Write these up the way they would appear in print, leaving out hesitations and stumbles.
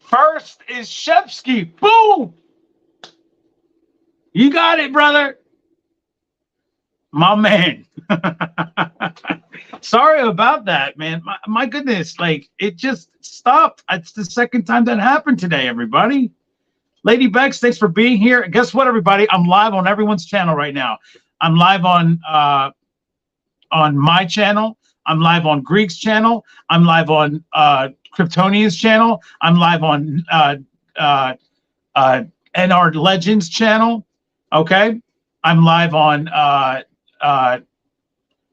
First is Shepsky. Boom! You got it, brother. My man. Sorry about that, man. My goodness, like it just stopped. It's the second time that happened today, everybody. Lady Bex, thanks for being here. And guess what, everybody? I'm live on everyone's channel right now. I'm live on my channel. I'm live on Greek's channel. I'm live on Kryptonian's channel. I'm live on NR Legends channel. Okay. I'm live on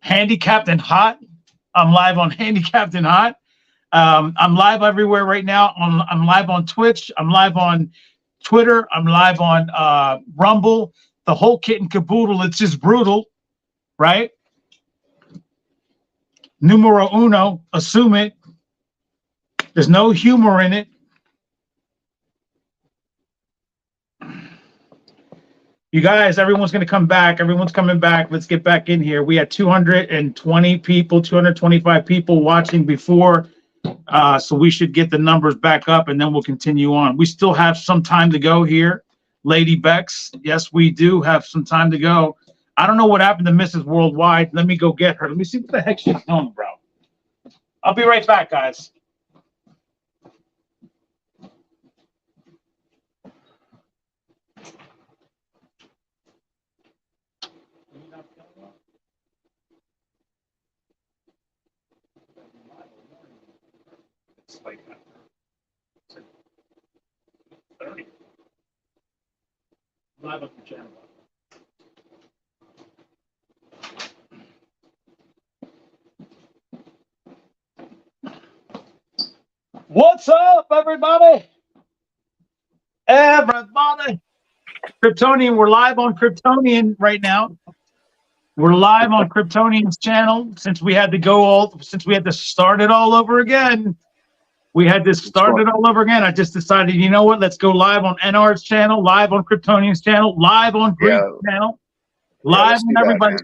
Handicapped and Hot. I'm live on Handicapped and Hot. I'm live everywhere right now. I'm live on Twitch. I'm live on Twitter. I'm live on Rumble. The whole kit and caboodle. It's just brutal, right? Numero uno, assume it. There's no humor in it. You guys, everyone's going to come back. Everyone's coming back. Let's get back in here. We had 220 people, 225 people watching before. So we should get the numbers back up and then we'll continue on. We still have some time to go here. Lady Bex, yes, we do have some time to go. I don't know what happened to Mrs. Worldwide. Let me go get her. Let me see what the heck she's doing, bro. I'll be right back, guys. It's like 30. Live on the channel. What's up, everybody? Everybody. Kryptonian, we're live on Kryptonian right now. We're live on Kryptonian's channel since we had to start it all over again. We had to start it all over again. I just decided, you know what? Let's go live on NR's channel, live on Kryptonian's channel, live on Greek's channel, live on everybody.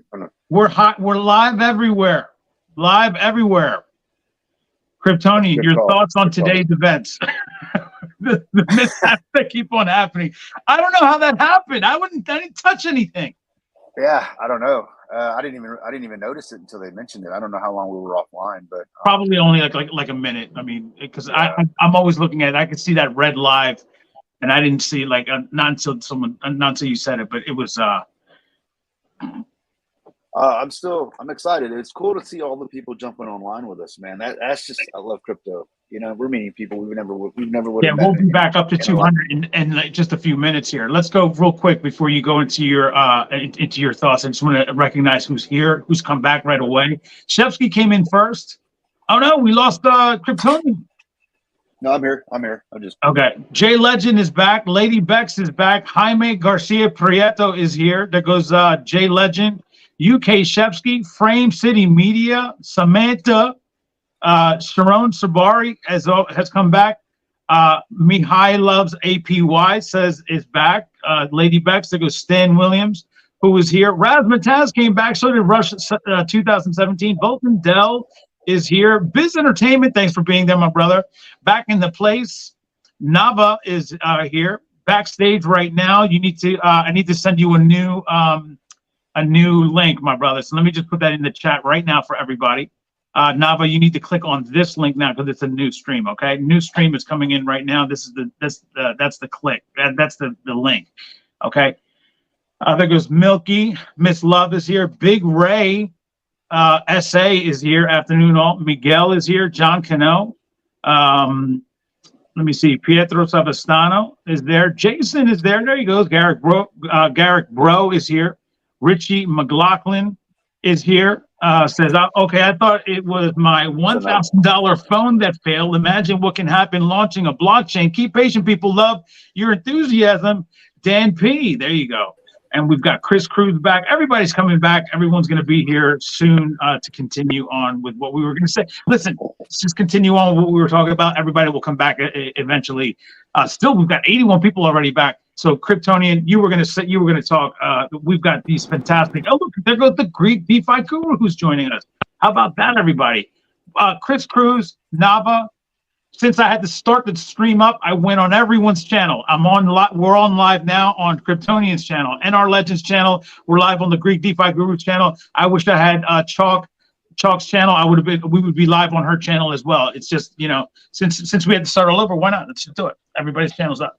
We're hot. We're live everywhere. Live everywhere. Kryptonian, your thoughts on today's events? the mishaps that keep on happening. I don't know how that happened. I didn't touch anything. Yeah, I don't know. I didn't even notice it until they mentioned it. I don't know how long we were offline, but probably only like a minute. I mean, because I'm always looking at it. I could see that red live, and I didn't see not until you said it, but it was. I'm excited. It's cool to see all the people jumping online with us, man. That's just, I love crypto. You know, we're meeting people we've never would have. Yeah, we'll be back up to 200 in like just a few minutes here. Let's go real quick before you go into your thoughts. I just want to recognize who's here, who's come back right away. Shevsky came in first. Oh no, we lost Kryptonian. No, I'm here. I'm just okay. Jay Legend is back. Lady Bex is back. Jaime Garcia Prieto is here. There goes Jay Legend. UK Shevsky, Frame City Media, Samantha, Sharon Sabari has come back. Mihai Loves APY says is back. Lady Bex, there goes Stan Williams, who was here. Razmataz came back, so did Rush 2017. Vulcan Dell is here. Biz Entertainment, thanks for being there, my brother. Back in the place. Nava is here. Backstage right now. You need to I need to send you a new link, my brother. So let me just put that in the chat right now for everybody. Nava, you need to click on this link now because it's a new stream. Okay, new stream is coming in right now. This is that's the click. That's the link. Okay. There goes Milky. Miss Love is here. Big Ray, SA is here. Afternoon all. Miguel is here. John Cano. Let me see. Pietro Savastano is there. Jason is there. There he goes. Garrick Bro is here. Richie McLaughlin is here. Says, okay, I thought it was my $1,000 phone that failed. Imagine what can happen launching a blockchain. Keep patient, people. Love your enthusiasm. Dan P. There you go. And we've got Chris Cruz back. Everybody's coming back. Everyone's going to be here soon to continue on with what we were going to say. Listen, let's just continue on with what we were talking about. Everybody will come back eventually. Still, we've got 81 people already back. So, Kryptonian, you were going to talk. We've got these fantastic. Oh, look, there goes the Greek DeFi guru who's joining us. How about that, everybody? Chris Cruz, Nava, since I had to start the stream up, I went on everyone's channel. We're on live now on Kryptonian's channel and our Legends channel. We're live on the Greek DeFi Guru channel. I wish I had Chalk's channel. We would be live on her channel as well. It's just, you know, since we had to start all over, why not? Let's just do it. Everybody's channel's up.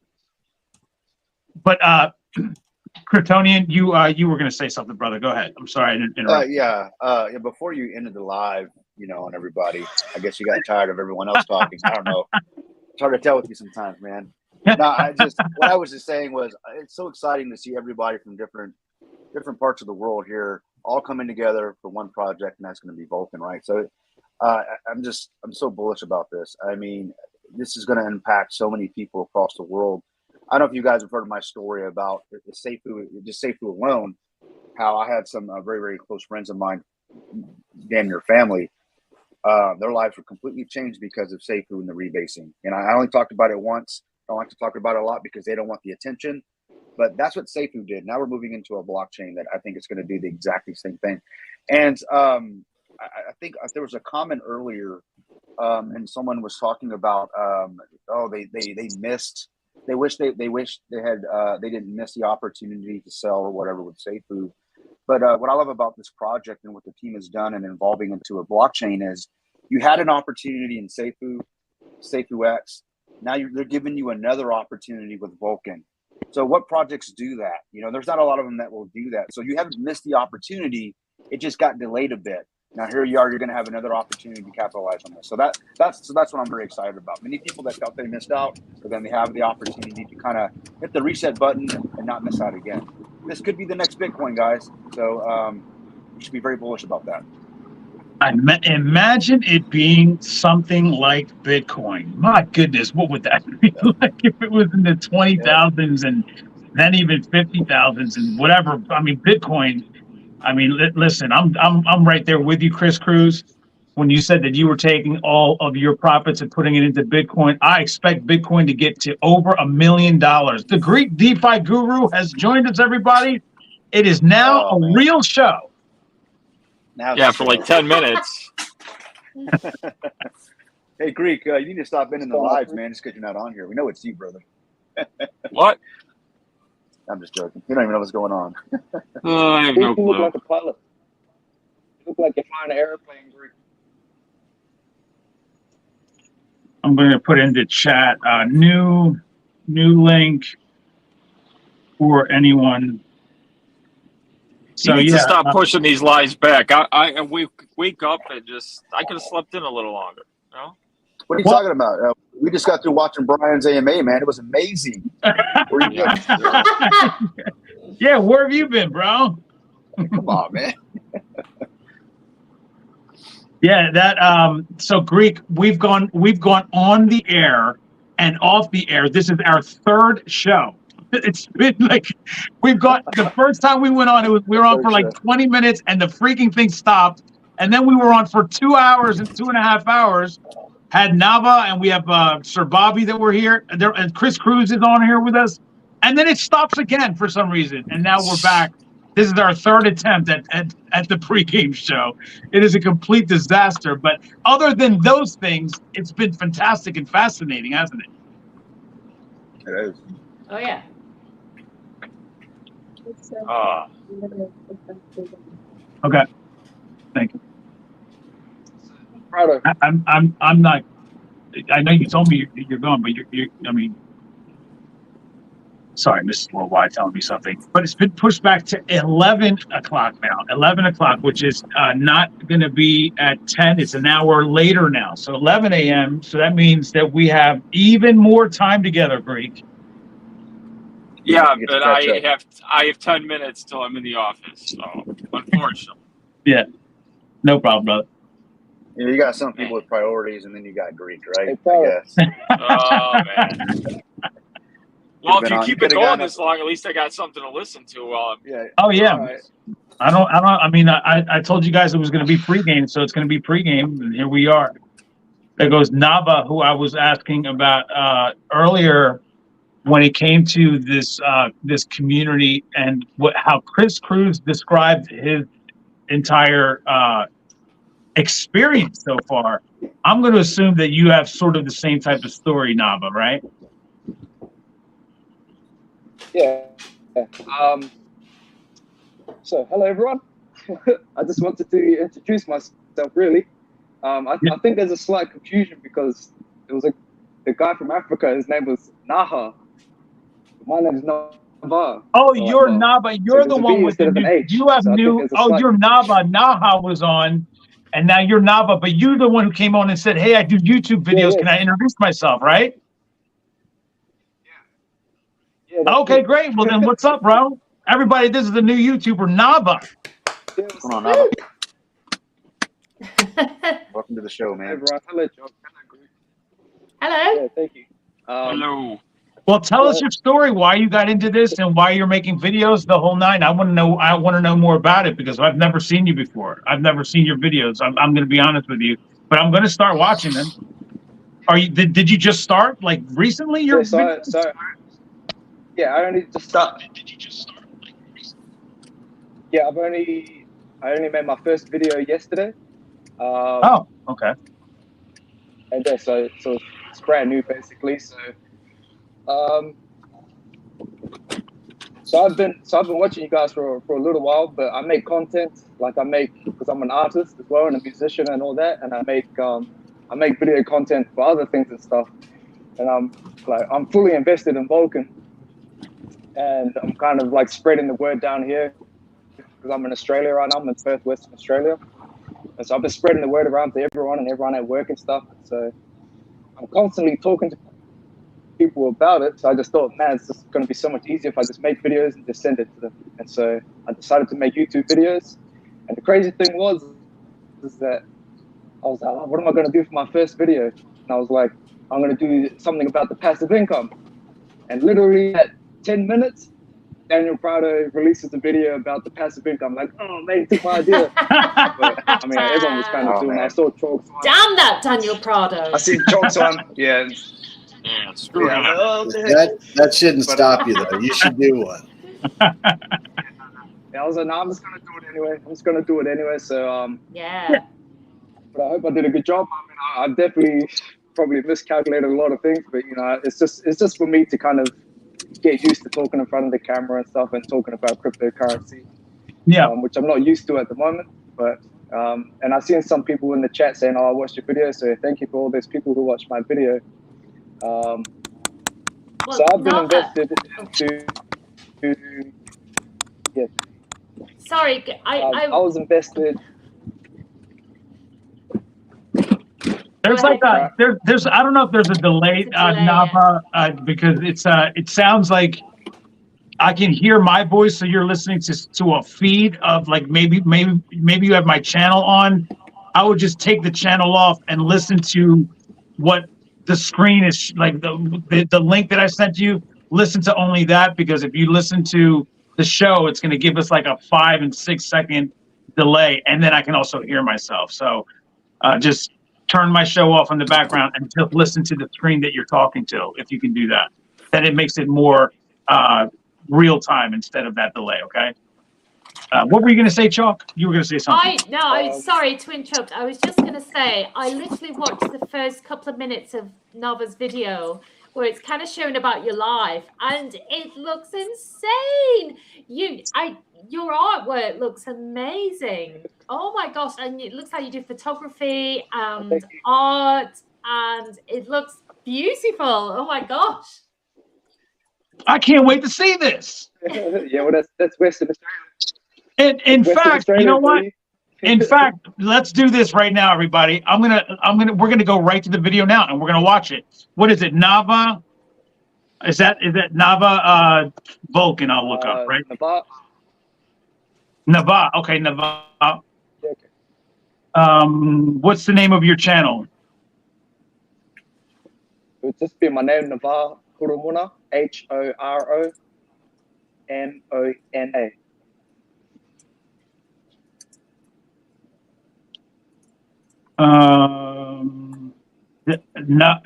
But Kryptonian, you were going to say something, brother. Go ahead. I'm sorry I didn't interrupt. Yeah. Before you ended the live, you know, on everybody, I guess you got tired of everyone else talking. I don't know. It's hard to tell with you sometimes, man. No, what I was just saying was, it's so exciting to see everybody from different parts of the world here all coming together for one project, and that's going to be Vulcan, right? So I'm so bullish about this. I mean, this is going to impact so many people across the world. I don't know if you guys have heard of my story about the Safuu, just Safuu alone, how I had some very, very close friends of mine, damn near family. Their lives were completely changed because of Safuu and the rebasing. And I only talked about it once. I don't like to talk about it a lot because they don't want the attention. But that's what Safuu did. Now we're moving into a blockchain that I think is going to do the exactly same thing. And I think there was a comment earlier, and someone was talking about, they missed. They wish they had they didn't miss the opportunity to sell or whatever with Safuu. But what I love about this project and what the team has done and involving into a blockchain is you had an opportunity in Safuu X. Now they're giving you another opportunity with Vulcan. So what projects do that? You know, there's not a lot of them that will do that. So you haven't missed the opportunity. It just got delayed a bit. Now here you are. You're going to have another opportunity to capitalize on this. So that's what I'm very excited about. Many people that felt they missed out, but then they have the opportunity to kind of hit the reset button and not miss out again. This could be the next Bitcoin, guys. So you should be very bullish about that. Imagine it being something like Bitcoin. My goodness, what would that be like if it was in the 20,000s and then even 50,000s and whatever? I mean, Bitcoin. I mean, listen, I'm right there with you, Chris Cruz. When you said that you were taking all of your profits and putting it into Bitcoin, I expect Bitcoin to get to over $1 million. The Greek DeFi Guru has joined us, everybody. It is now a real show. Now for like 10 minutes. Hey, Greek, you need to stop in the lives, man, just because you're not on here. We know it's you, brother. What? I'm just joking. You don't even know what's going on. I have no You look clue. like a pilot. You look like you're flying an airplane, Greek. I'm going to put into chat new link for anyone. So You need to stop pushing these lies back. I wake up and I could have slept in a little longer. You know? What are you talking about? We just got through watching Bryan's AMA, man. It was amazing. Where you been? Yeah, where have you been, bro? Come on, man. Yeah, that so Greek, we've gone on the air and off the air. This is our third show. It's been like we've got the first time we went on, we were on for like 20 minutes and the freaking thing stopped. And then we were on for 2 hours and 2.5 hours. Had Nava and we have Sir Bobby that were here. And Chris Cruz is on here with us. And then it stops again for some reason. And now we're back. This is our third attempt at the pregame show. It is a complete disaster. But other than those things, it's been fantastic and fascinating, hasn't it? It is. Oh, yeah. Okay. Thank you. Proud of I'm not. I know you told me you're going, but you're I mean, sorry, Mrs. Worldwide telling me something, but it's been pushed back to 11 o'clock now. 11 o'clock, which is not going to be at 10. It's an hour later now. So 11 a.m. So that means that we have even more time together, Greek. Yeah, but I have 10 minutes till I'm in the office. So unfortunately. Yeah, no problem, brother. You know, you got some people with priorities, and then you got Greek, right? Hey, I guess. Oh man. Well, if you keep it going this long, at least I got something to listen to while I'm. Yeah. Oh yeah. Right. I mean, I told you guys it was going to be pregame, so it's going to be pregame, and here we are. There goes Nava, who I was asking about earlier when it came to this community and how Chris Cruz described his entire experience so far, I'm going to assume that you have sort of the same type of story, Nava, right? Yeah. So, hello everyone. I just wanted to introduce myself. Really, I think there's a slight confusion because it was the guy from Africa. His name was Naha. My name is Nava. Oh, So, you're Nava. You're the there's a one V with the instead of an new. H. You have So I think new. there's a Oh, slight you're Nava. Naha was on, and now you're Nava. But you're the one who came on and said, "Hey, I do YouTube videos. Yeah. Can I introduce myself?" Right? Yeah, that's Okay, me. great. Well, then, what's up, bro? Everybody, this is the new YouTuber, Nava. Yeah, What's going on, Nava? Welcome to the show, man. everyone. Hello, John. Hello. Yeah, thank you. Hello. Well, tell us your story, why you got into this, and why you're making videos, the whole nine. I want to know. I want to know more about it because I've never seen you before. I've never seen your videos. I'm going to be honest with you, but I'm going to start watching them. Are you? Did you just start like recently? Your Yeah, yeah, I only just started. Did you just start like recently? Yeah, I only made my first video yesterday. Oh, okay. And yeah, so it's brand new basically. So I've been watching you guys for a little while, but I make content because I'm an artist as well and a musician and all that, and I make video content for other things and stuff. And I'm fully invested in Vulcan, and I'm kind of like spreading the word down here because I'm in Australia right now. I'm in Perth, Western Australia, and so I've been spreading the word around to everyone at work and stuff. So I'm constantly talking to people about it. So I just thought, man, it's just going to be so much easier if I just make videos and just send it to them. And so I decided to make YouTube videos. And the crazy thing is that I was like, oh, what am I going to do for my first video? And I was like, I'm going to do something about the passive income. And literally at 10 minutes, Daniel Prado releases a video about the passive income. Like, oh, man, he took my idea. But I mean, everyone was kind of doing it. I saw Chalk's one. Damn that Daniel Prado. I see Chalk's one. Yeah. Yeah, screw Yeah, him. That shouldn't stop you though. You should do one. Yeah, I was like, no, I'm just gonna do it anyway. So Yeah. but I hope I did a good job. I mean, I definitely probably miscalculated a lot of things, but you know, it's just for me to kind of get used to talking in front of the camera and stuff and talking about cryptocurrency. Yeah. Which I'm not used to at the moment. But and I've seen some people in the chat saying, "Oh, I watched your video," so thank you for all those people who watched my video. Well, So I've been invested into. Yeah. Sorry, I was invested. There's like a there's I don't know if there's a delay, Nava, because it sounds like I can hear my voice, so you're listening to a feed of like maybe you have my channel on. I would just take the channel off and listen to what the screen is like, the link that I sent you. Listen to only that, because if you listen to the show, it's going to give us like a 5 and 6 second delay, and then I can also hear myself. So just turn my show off in the background and just listen to the screen that you're talking to. If you can do that, then it makes it more real time instead of that delay. Okay. What were you going to say, Chalk? You were going to say something. I'm sorry to interrupt. I was just going to say, I literally watched the first couple of minutes of Nava's video where it's kind of showing about your life, and it looks insane. Your artwork looks amazing. Oh my gosh. And it looks like you do photography and art, and it looks beautiful. Oh my gosh. I can't wait to see this. Yeah, well, that's Western Australia. And in fact, you know what? In fact, let's do this right now, everybody. We're gonna go right to the video now, and we're gonna watch it. What is it, Nava? Is that Nava Vulcan? I'll look up, right? Nava. Okay, Nava. Okay. What's the name of your channel? It would just be my name, Nava Horomona, Horomona. NAVAHHORONONA. MONA,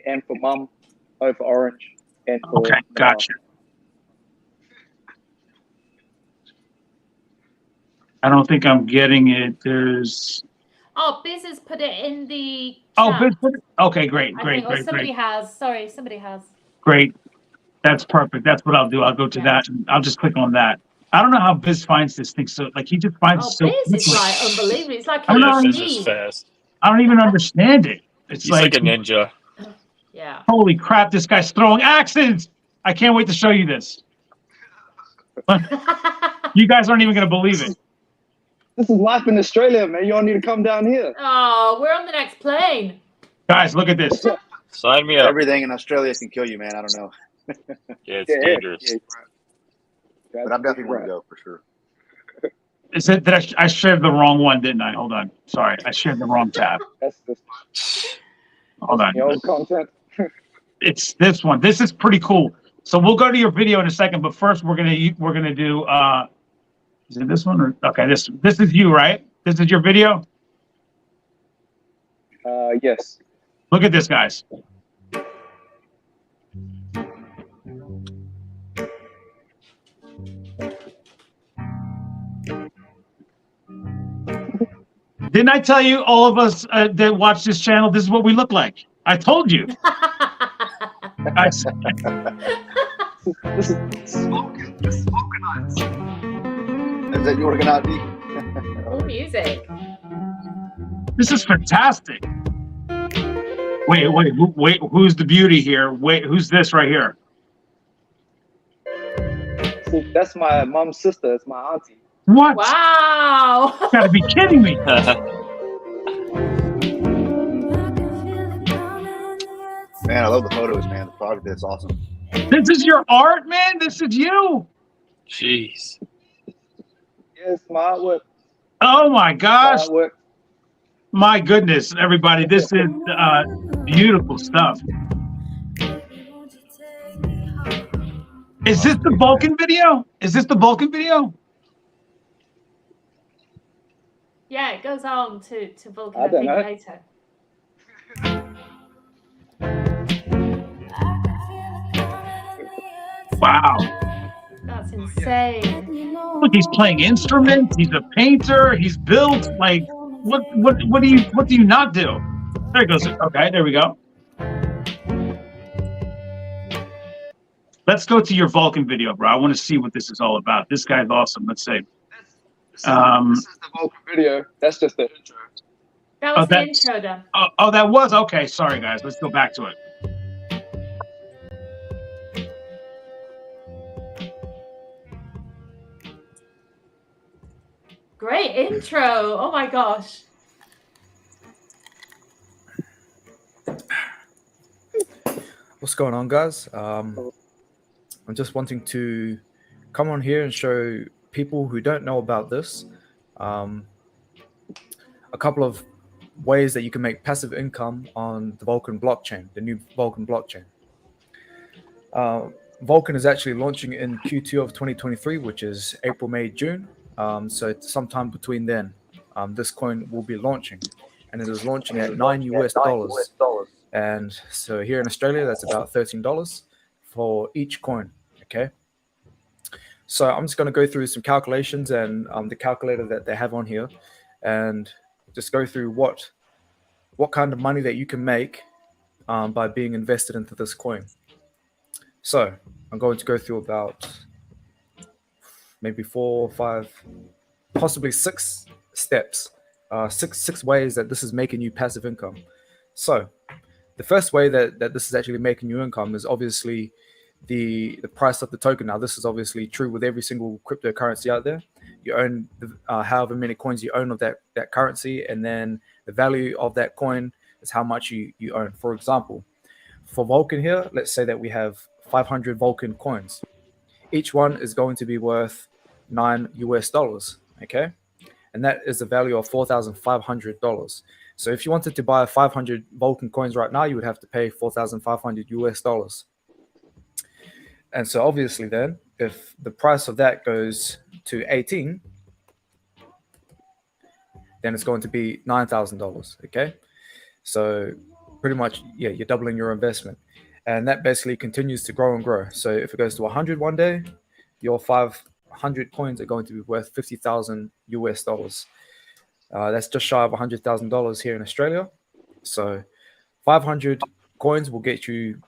M for mum, both orange and for Okay, gotcha. I don't think I'm getting it. There's. Oh, Biz has put it in the Oh, chat. okay, great. Somebody has. Sorry, somebody has. Great. That's perfect. That's what I'll do. I'll go to that and I'll just click on that. I don't know how Biz finds this thing. So like he just finds it so Biz is quickly. like unbelievable. It's like Biz is fast. I don't even understand it. It's He's like a ninja. Yeah. Holy crap, this guy's throwing axes. I can't wait to show you this. You guys aren't even going to believe it. This is life in Australia, man. You all need to come down here. Oh, we're on the next plane. Guys, look at this. Sign me up. Everything in Australia can kill you, man. I don't know. Yeah, it's dangerous. Yeah. But I'm definitely going to go for sure. Is it that I shared the wrong one, didn't I? Hold on. Sorry, I shared the wrong tab. Hold on. The old content. It's this one. This is pretty cool. So we'll go to your video in a second, but first we're gonna do. Is it this one or okay? This is you, right? This is your video. Yes. Look at this, guys. Didn't I tell you, all of us that watch this channel, this is what we look like? I told you. This is Vulcanites. Is that you working out, D? Cool music. This is fantastic. Wait, who's the beauty here? Wait, who's this right here? See, that's my mom's sister. It's my auntie. What? Wow. You gotta be kidding me. Man, I love the photos, man. The product is awesome. This is your art, man. This is you. Jeez. Yes, my artwork. Oh my gosh. Artwork. My goodness, everybody. This is beautiful stuff. Is this the Vulcan video? Is this the Vulcan video? Yeah, it goes on to Vulcan, I don't know. later. Wow. That's insane. Look, he's playing instruments. He's a painter. He's built. Like, what do you not do? There it goes. Okay, there we go. Let's go to your Vulcan video, bro. I want to see what this is all about. This guy's awesome. Let's see. This is the Vulcan video. That's just the intro. That was the intro, then. Oh, that was okay. Sorry, guys. Let's go back to it. Great intro. Oh my gosh. What's going on, guys? I'm just wanting to come on here and show people who don't know about this a couple of ways that you can make passive income on the Vulcan blockchain, the new Vulcan blockchain. Vulcan is actually launching in Q2 of 2023, which is April, May, June. So it's sometime between then, this coin will be launching, and it is launching at $9 US. And so here in Australia, that's about $13 for each coin. Okay. So I'm just going to go through some calculations and the calculator that they have on here, and just go through what kind of money that you can make by being invested into this coin. So I'm going to go through about maybe 4 or 5, possibly 6 steps, six ways that this is making you passive income. So the first way that this is actually making you income is obviously the price of the token. Now, this is obviously true with every single cryptocurrency out there. You own however many coins you own of that currency, and then the value of that coin is how much you own. For example, for Vulcan here, let's say that we have 500 Vulcan coins. Each one is going to be worth $9 US, okay? And that is the value of $4,500. So if you wanted to buy 500 Vulcan coins right now, you would have to pay $4,500 US. And so obviously then, if the price of that goes to 18, then it's going to be $9,000, okay? So pretty much, yeah, you're doubling your investment. and that basically continues to grow and grow. So if it goes to 100 one day, your 500 coins are going to be worth 50,000 US dollars. That's just shy of $100,000 here in Australia. So 500 coins will get you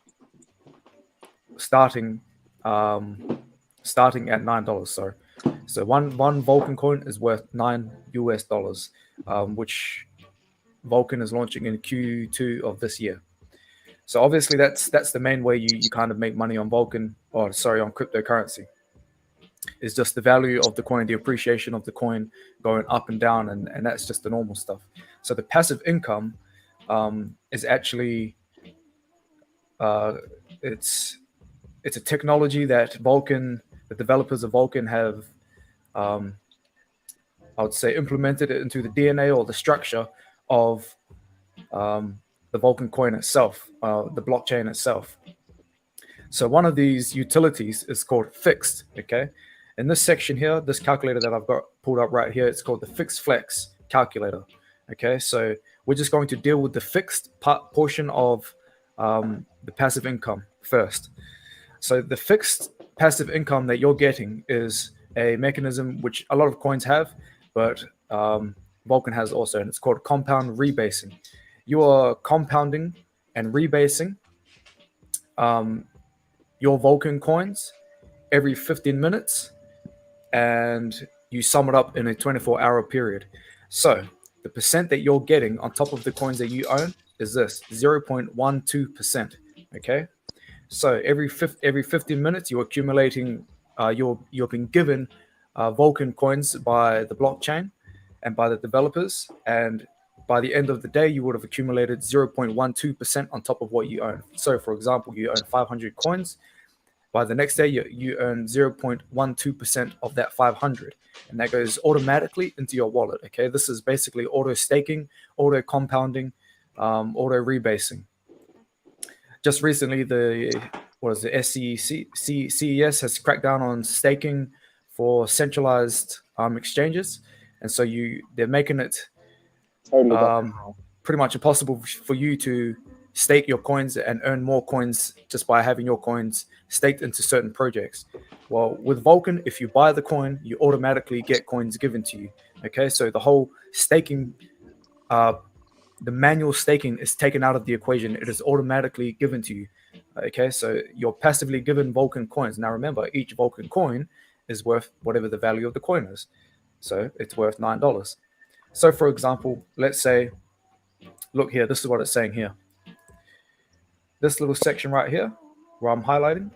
starting at $9. Sorry. So one Vulcan coin is worth $9 US, which Vulcan is launching in Q2 of this year. So obviously that's the main way you kind of make money on Vulcan, on cryptocurrency. Is just the value of the coin, the appreciation of the coin going up and down, and that's just the normal stuff. So the passive income is actually it's a technology that Vulcan, the developers of Vulcan have, I would say, implemented it into the DNA or the structure of the Vulcan coin itself, the blockchain itself. So one of these utilities is called fixed, okay? In this section here, this calculator that I've got pulled up right here, it's called the fixed flex calculator, okay? So we're just going to deal with the fixed portion of the passive income first. So the fixed passive income that you're getting is a mechanism which a lot of coins have, but Vulcan has also, and it's called compound rebasing. You are compounding and rebasing your Vulcan coins every 15 minutes, and you sum it up in a 24-hour period. So the percent that you're getting on top of the coins that you own is this, 0.12%, okay? So every 15 minutes, you're accumulating, you're being given Vulcan coins by the blockchain and by the developers, and by the end of the day, you would have accumulated 0.12% on top of what you own. So for example, you own 500 coins. By the next day, you earn 0.12% of that 500, and that goes automatically into your wallet. Okay, this is basically auto staking, auto compounding, auto rebasing. Just recently, the CES has cracked down on staking for centralized exchanges, and so they're making it pretty much impossible for you to stake your coins and earn more coins just by having your coins staked into certain projects. Well, with Vulcan, if you buy the coin, you automatically get coins given to you. Okay, so the whole staking, the manual staking is taken out of the equation. It is automatically given to you. Okay, so you're passively given Vulcan coins. Now remember, each Vulcan coin is worth whatever the value of the coin is. So it's worth $9. So for example, let's say, look here, this is what it's saying here. This little section right here, where I'm highlighting,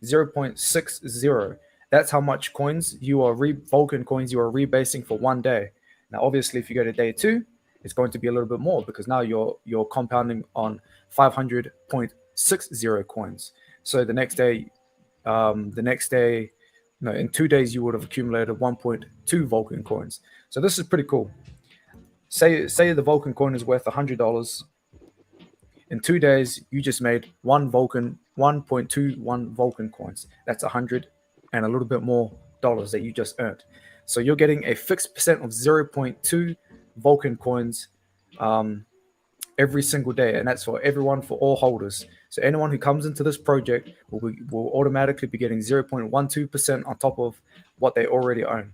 0.60. That's how much coins Vulcan coins you are rebasing for one day. Now, obviously, if you go to day 2, it's going to be a little bit more because now you're compounding on 500.60 coins. So in 2 days, you would have accumulated 1.2 Vulcan coins. So this is pretty cool. Say the Vulcan coin is worth $100. In 2 days, you just made 1.21 Vulcan coins. That's 100 and a little bit more dollars that you just earned. So you're getting a fixed percent of 0.2 Vulcan coins every single day, and that's for everyone, for all holders. So anyone who comes into this project will automatically be getting 0.12% on top of what they already own.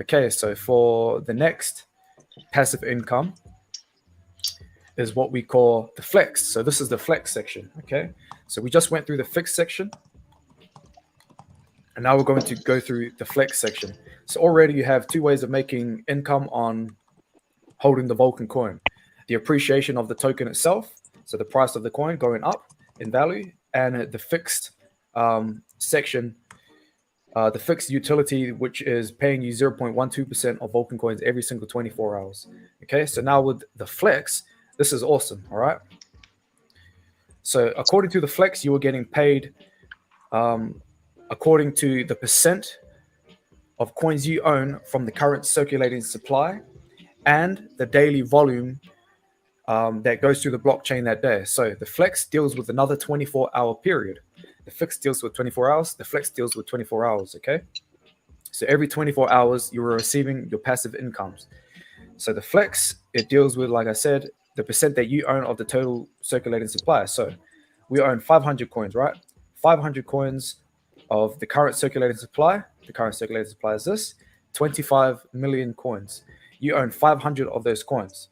Okay, so for the next passive income is what we call the flex. So this is the flex section, okay? So we just went through the fixed section, and now we're going to go through the flex section. So already you have 2 ways of making income on holding the Vulcan coin. The appreciation of the token itself, so the price of the coin going up in value, and the fixed section, the fixed utility, which is paying you 0.12% of Vulcan coins every single 24 hours. Okay, so now with the flex, this is awesome, all right? So according to the flex, you are getting paid according to the percent of coins you own from the current circulating supply and the daily volume that goes through the blockchain that day. So the flex deals with another 24-hour period. The fix deals with 24 hours. The flex deals with 24 hours, okay? So every 24 hours, you are receiving your passive incomes. So the flex, it deals with, like I said, the percent that you own of the total circulating supply. So we own 500 coins, right? 500 coins of the current circulating supply. The current circulating supply is this, 25 million coins. You own 500 of those coins.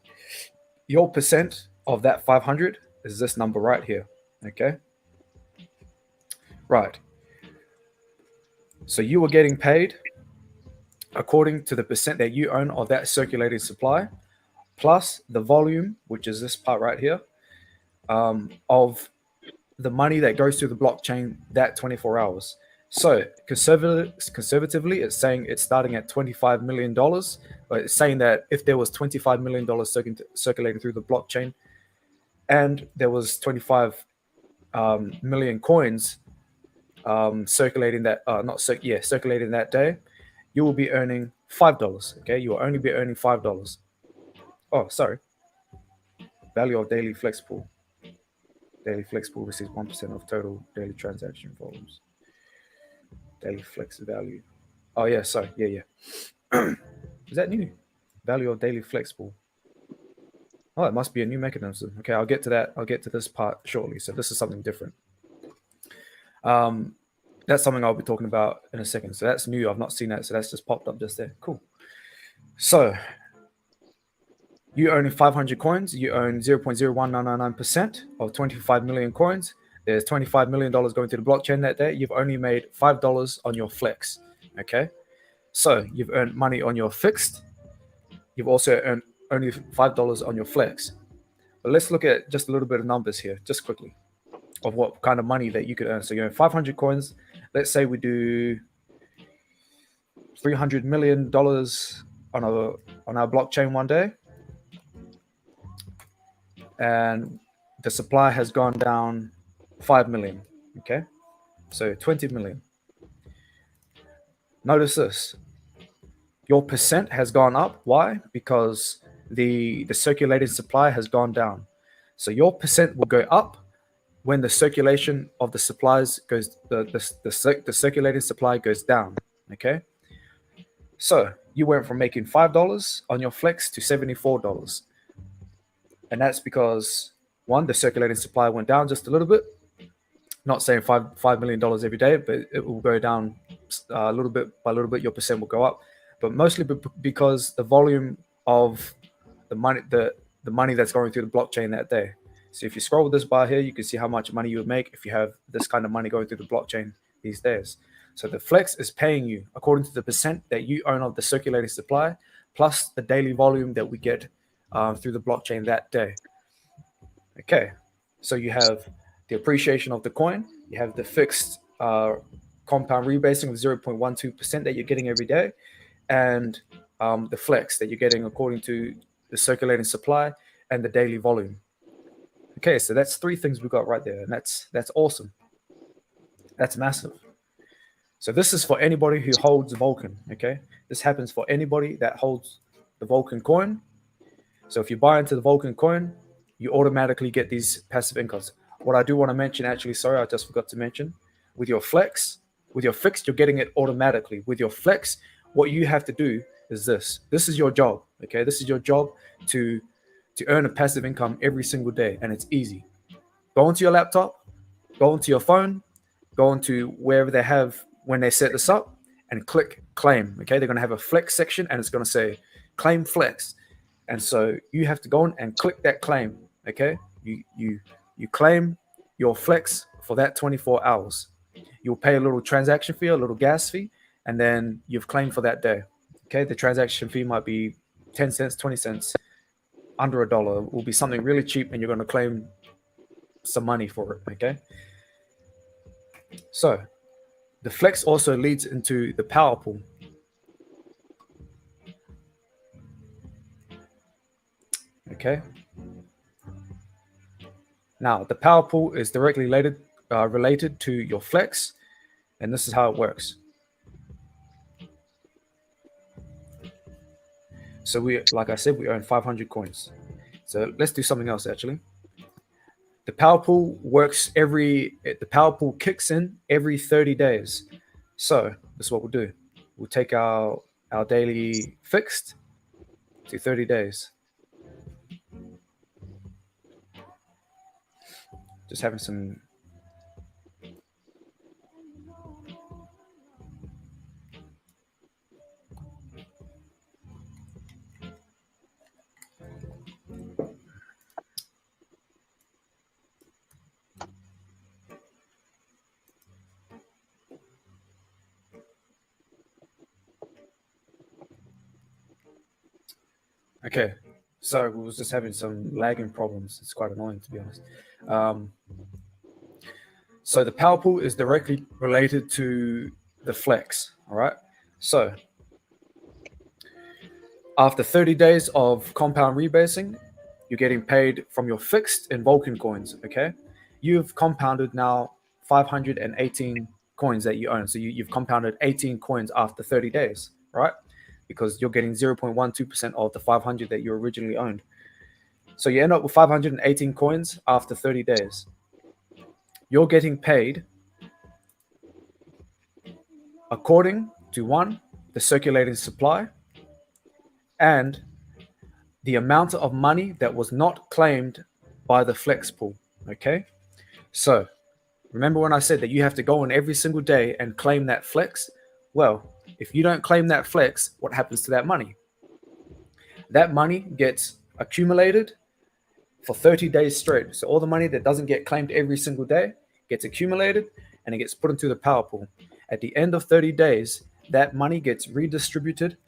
Your percent of that 500 is this number right here, okay? Right. So you were getting paid according to the percent that you own of that circulating supply, plus the volume, which is this part right here, of the money that goes through the blockchain that 24 hours. So conservatively, it's saying it's starting at $25 million. But it's saying that if there was $25 million circulating through the blockchain, and there was 25 million coins circulating that circulating that day, you will be earning $5. Okay, you will only be earning $5. Oh, sorry. Value of daily flex pool. Daily flex pool receives 1% of total daily transaction volumes. Daily flex value. Oh yeah, sorry. Yeah. Is that new? Value of daily flex pool. Oh, it must be a new mechanism. Okay, I'll get to that. I'll get to this part shortly. So this is something different. That's something I'll be talking about in a second. So that's new. I've not seen that. So that's just popped up just there. Cool. So you own 500 coins. You own 0.01999% of 25 million coins. There's $25 million going to the blockchain that day. You've only made $5 on your flex. Okay. So you've earned money on your fixed. You've also earned only $5 on your flex. But let's look at just a little bit of numbers here, just quickly, of what kind of money that you could earn. So you earn 500 coins. Let's say we do $300 million on our blockchain one day. And the supply has gone down 5 million. Okay. So 20 million. Notice this. Your percent has gone up. Why? Because the circulating supply has gone down. So your percent will go up when the circulation of the supplies goes, the circulating supply goes down. Okay. So you went from making $5 on your flex to $74. And that's because, one, the circulating supply went down just a little bit. Not saying $5 million every day, but it will go down a little bit by little bit. Your percent will go up, but mostly because the volume of the money that's going through the blockchain that day. So if you scroll this bar here, you can see how much money you would make if you have this kind of money going through the blockchain these days. So the flex is paying you according to the percent that you own of the circulating supply, plus the daily volume that we get through the blockchain that day. Okay, so you have the appreciation of the coin, you have the fixed compound rebasing of 0.12% that you're getting every day, and the flex that you're getting according to the circulating supply and the daily volume. Okay, so that's three things we got right there, and that's awesome. That's massive. So this is for anybody who holds Vulcan. Okay, this happens for anybody that holds the Vulcan coin. So if you buy into the Vulcan coin, you automatically get these passive incomes. What I do want to mention, actually, sorry, I just forgot to mention, with your flex, with your fixed, you're getting it automatically. With your flex, what you have to do is this. This is your job, okay? This is your job to earn a passive income every single day, and it's easy. Go onto your laptop, go onto your phone, go onto wherever they have when they set this up, and click claim, okay? They're going to have a flex section, and it's going to say claim flex. And so you have to go on and click that claim, okay? You claim your flex for that 24 hours. You'll pay a little transaction fee, a little gas fee, and then you've claimed for that day, okay? The transaction fee might be 10 cents, 20 cents, under $1. It will be something really cheap, and you're going to claim some money for it, okay? So the flex also leads into the power pool. Okay. Now, the power pool is directly related to your flex, and this is how it works. So like I said, we earn 500 coins. So let's do something else, actually. The power pool works the power pool kicks in every 30 days. So this is what we'll do. We'll take our daily fixed to 30 days. Just having some. Okay, so we was just having some lagging problems. It's quite annoying, to be honest. So the power pool is directly related to the flex, all right? So after 30 days of compound rebasing, you're getting paid from your fixed in Vulcan coins, okay? You've compounded now 518 coins that you own. So you've compounded 18 coins after 30 days, right? Because you're getting 0.12% of the 500 that you originally owned. So you end up with 518 coins after 30 days. You're getting paid according to one, the circulating supply, and the amount of money that was not claimed by the flex pool, okay? So remember when I said that you have to go in every single day and claim that flex? Well, if you don't claim that flex, what happens to that money? That money gets accumulated for 30 days straight. So all the money that doesn't get claimed every single day gets accumulated and it gets put into the power pool. At the end of 30 days, that money gets redistributed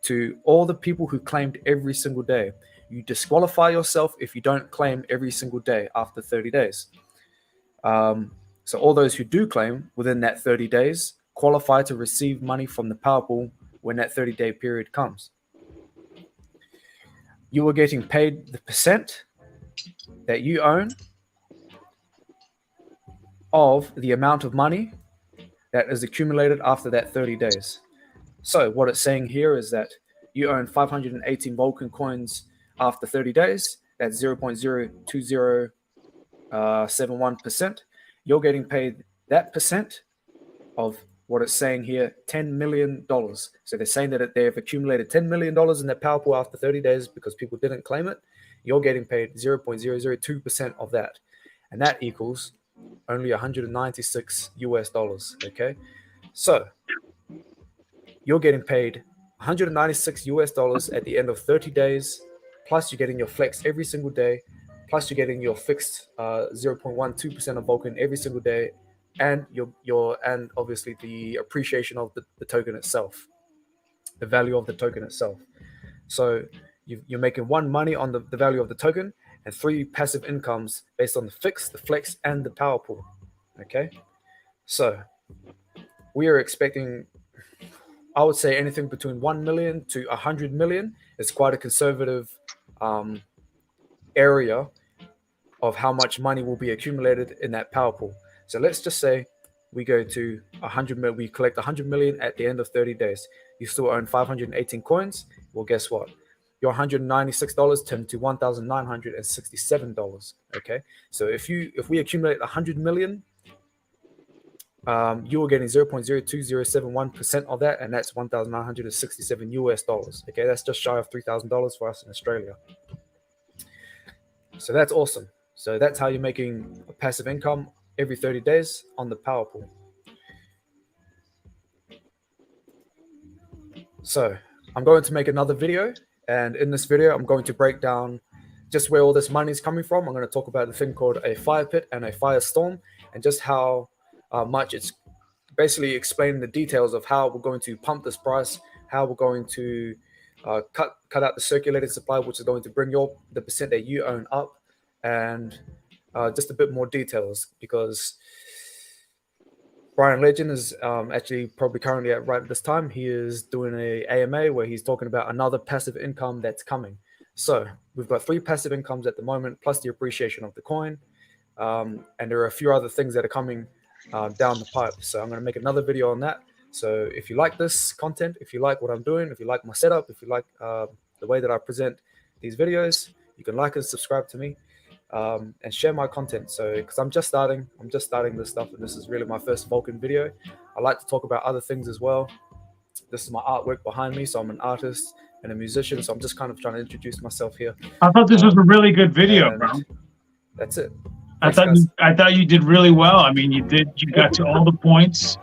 to all the people who claimed every single day. You disqualify yourself if you don't claim every single day after 30 days. So all those who do claim within that 30 days qualify to receive money from the power pool when that 30-day period comes. You are getting paid the percent that you own of the amount of money that is accumulated after that 30 days. So what it's saying here is that you own 518 Vulcan coins after 30 days. That's 0.02071%. You're getting paid that percent of what it's saying here, $10 million. So they're saying that they've accumulated $10 million in their power pool after 30 days because people didn't claim it. You're getting paid 0.002% of that. And that equals only $196 US, okay? So you're getting paid $196 US at the end of 30 days, plus you're getting your flex every single day, plus you're getting your fixed 0.12% of Vulcan every single day, and and obviously the appreciation of the token itself, the value of the token itself. So you're making one, money on the value of the token, and three, passive incomes based on the fix, the flex, and the power pool. Okay, so we are expecting, I would say, anything between 1 million to 100 million. Is quite a conservative area of how much money will be accumulated in that power pool. So let's just say we go to 100 million, we collect 100 million at the end of 30 days. You still own 518 coins. Well, guess what? Your $196 turned to $1,967. Okay, so if we accumulate 100 million, you are getting 0.02071% of that, and that's $1,967 US. Okay, that's just shy of $3,000 for us in Australia. So that's awesome. So that's how you're making a passive income every 30 days on the power pool. So I'm going to make another video, and in this video, I'm going to break down just where all this money is coming from. I'm going to talk about the thing called a fire pit and a firestorm, and just how much it's basically explaining the details of how we're going to pump this price, how we're going to cut out the circulating supply, which is going to bring the percent that you own up, and just a bit more details, because Bryan Legend is actually probably currently right at this time, he is doing a AMA where he's talking about another passive income that's coming. So we've got 3 passive incomes at the moment, plus the appreciation of the coin. And there are a few other things that are coming down the pipe. So I'm going to make another video on that. So if you like this content, if you like what I'm doing, if you like my setup, if you like the way that I present these videos, you can like and subscribe to me. And share my content. So because I'm just starting this stuff, and this is really my first Vulcan video. I like to talk about other things as well. This is my artwork behind me, so I'm an artist and a musician, so I'm just kind of trying to introduce myself here. I thought this was a really good video, bro. That's it. Thanks, I thought you did really well. I mean, you got to all the points.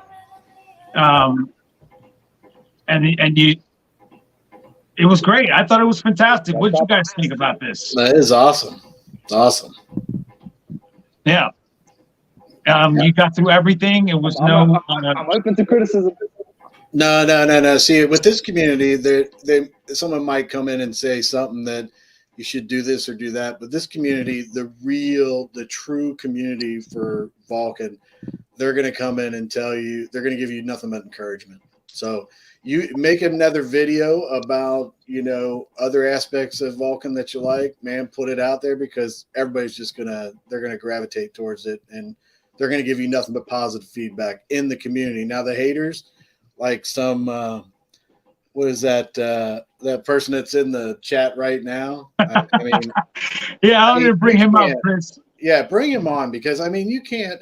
It was great. I thought it was fantastic. What did you guys think about this? That is awesome. It's awesome. Yeah. You got through everything. It was I'm open to criticism. No. See, with this community, someone might come in and say something that you should do this or do that. But this community, the true community for Vulcan, they're going to come in and tell you, they're going to give you nothing but encouragement. So you make another video about, other aspects of Vulcan that you like, man, put it out there, because everybody's they're going to gravitate towards it, and they're going to give you nothing but positive feedback in the community. Now the haters, like some, what is that person that's in the chat right now? I mean, yeah, I'm going to bring him up, Chris. Yeah, bring him on, because you can't.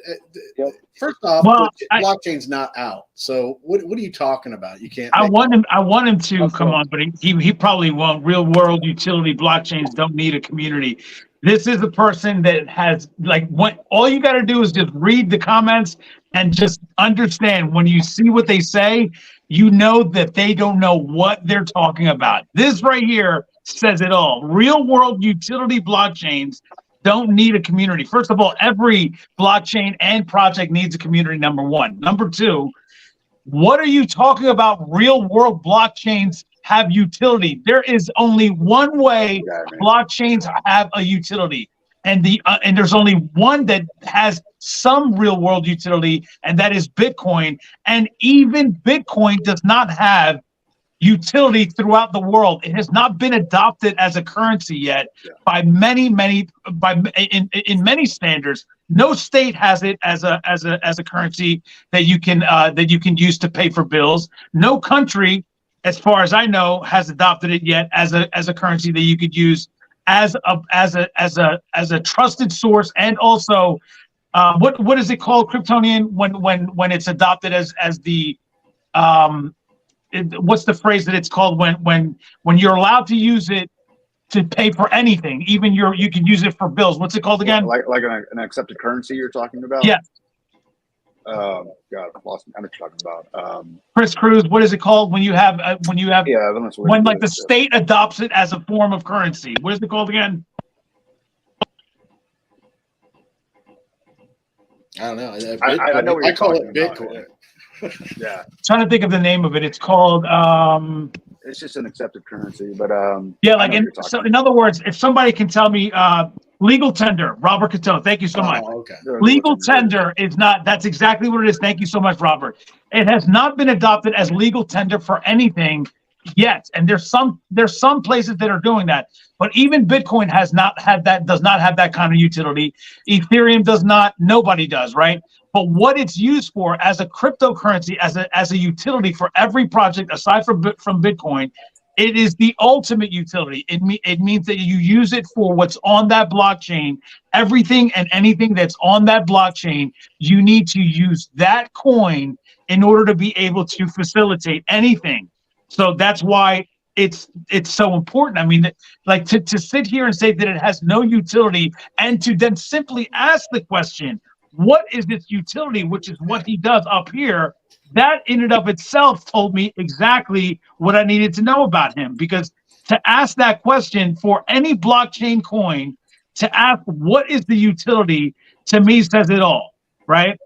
First off, blockchain's not out. So what are you talking about? You can't. I want him to come on, but he probably won't. Real world utility blockchains don't need a community. This is a person that has all you got to do is just read the comments and just understand. When you see what they say, you know that they don't know what they're talking about. This right here says it all. Real world utility blockchains don't need a community. First of all, every blockchain and project needs a community, number one. Number two, what are you talking about? Real world blockchains have utility. There is only one way blockchains have a utility, and there's only one that has some real world utility, and that is Bitcoin. And even Bitcoin does not have utility throughout the world. It has not been adopted as a currency yet by in many standards. No state has it as a currency that you can use to pay for bills. No country, as far as I know, has adopted it yet as a currency that you could use as a trusted source. And also, what is it called, Kryptonian, when it's adopted as the what's the phrase that it's called when you're allowed to use it to pay for anything, even you can use it for bills. What's it called again? Like an accepted currency you're talking about? Yeah. God, I've lost. I know what you're talking about. Chris Cruz, what is it called when the state adopts it as a form of currency? What is it called again? I don't know. I know what you're call talking it Bitcoin. about. Yeah. Trying to think of the name of it. It's called it's just an accepted currency, but in other words, if somebody can tell me legal tender, Robert Catone, thank you so much. Okay. Legal tender is not, that's exactly what it is. Thank you so much, Robert. It has not been adopted as legal tender for anything yet, and there's some places that are doing that, but even Bitcoin does not have that kind of utility. Ethereum does not. Nobody does, right? But what it's used for as a cryptocurrency, as a utility for every project aside from Bitcoin, it is the ultimate utility. It means that you use it for what's on that blockchain. Everything and anything that's on that blockchain, you need to use that coin in order to be able to facilitate anything. So that's why it's so important. I mean, to sit here and say that it has no utility, and to then simply ask the question, what is its utility, which is what he does up here, that in and of itself told me exactly what I needed to know about him. Because to ask that question for any blockchain coin, to ask what is the utility, to me says it all, right?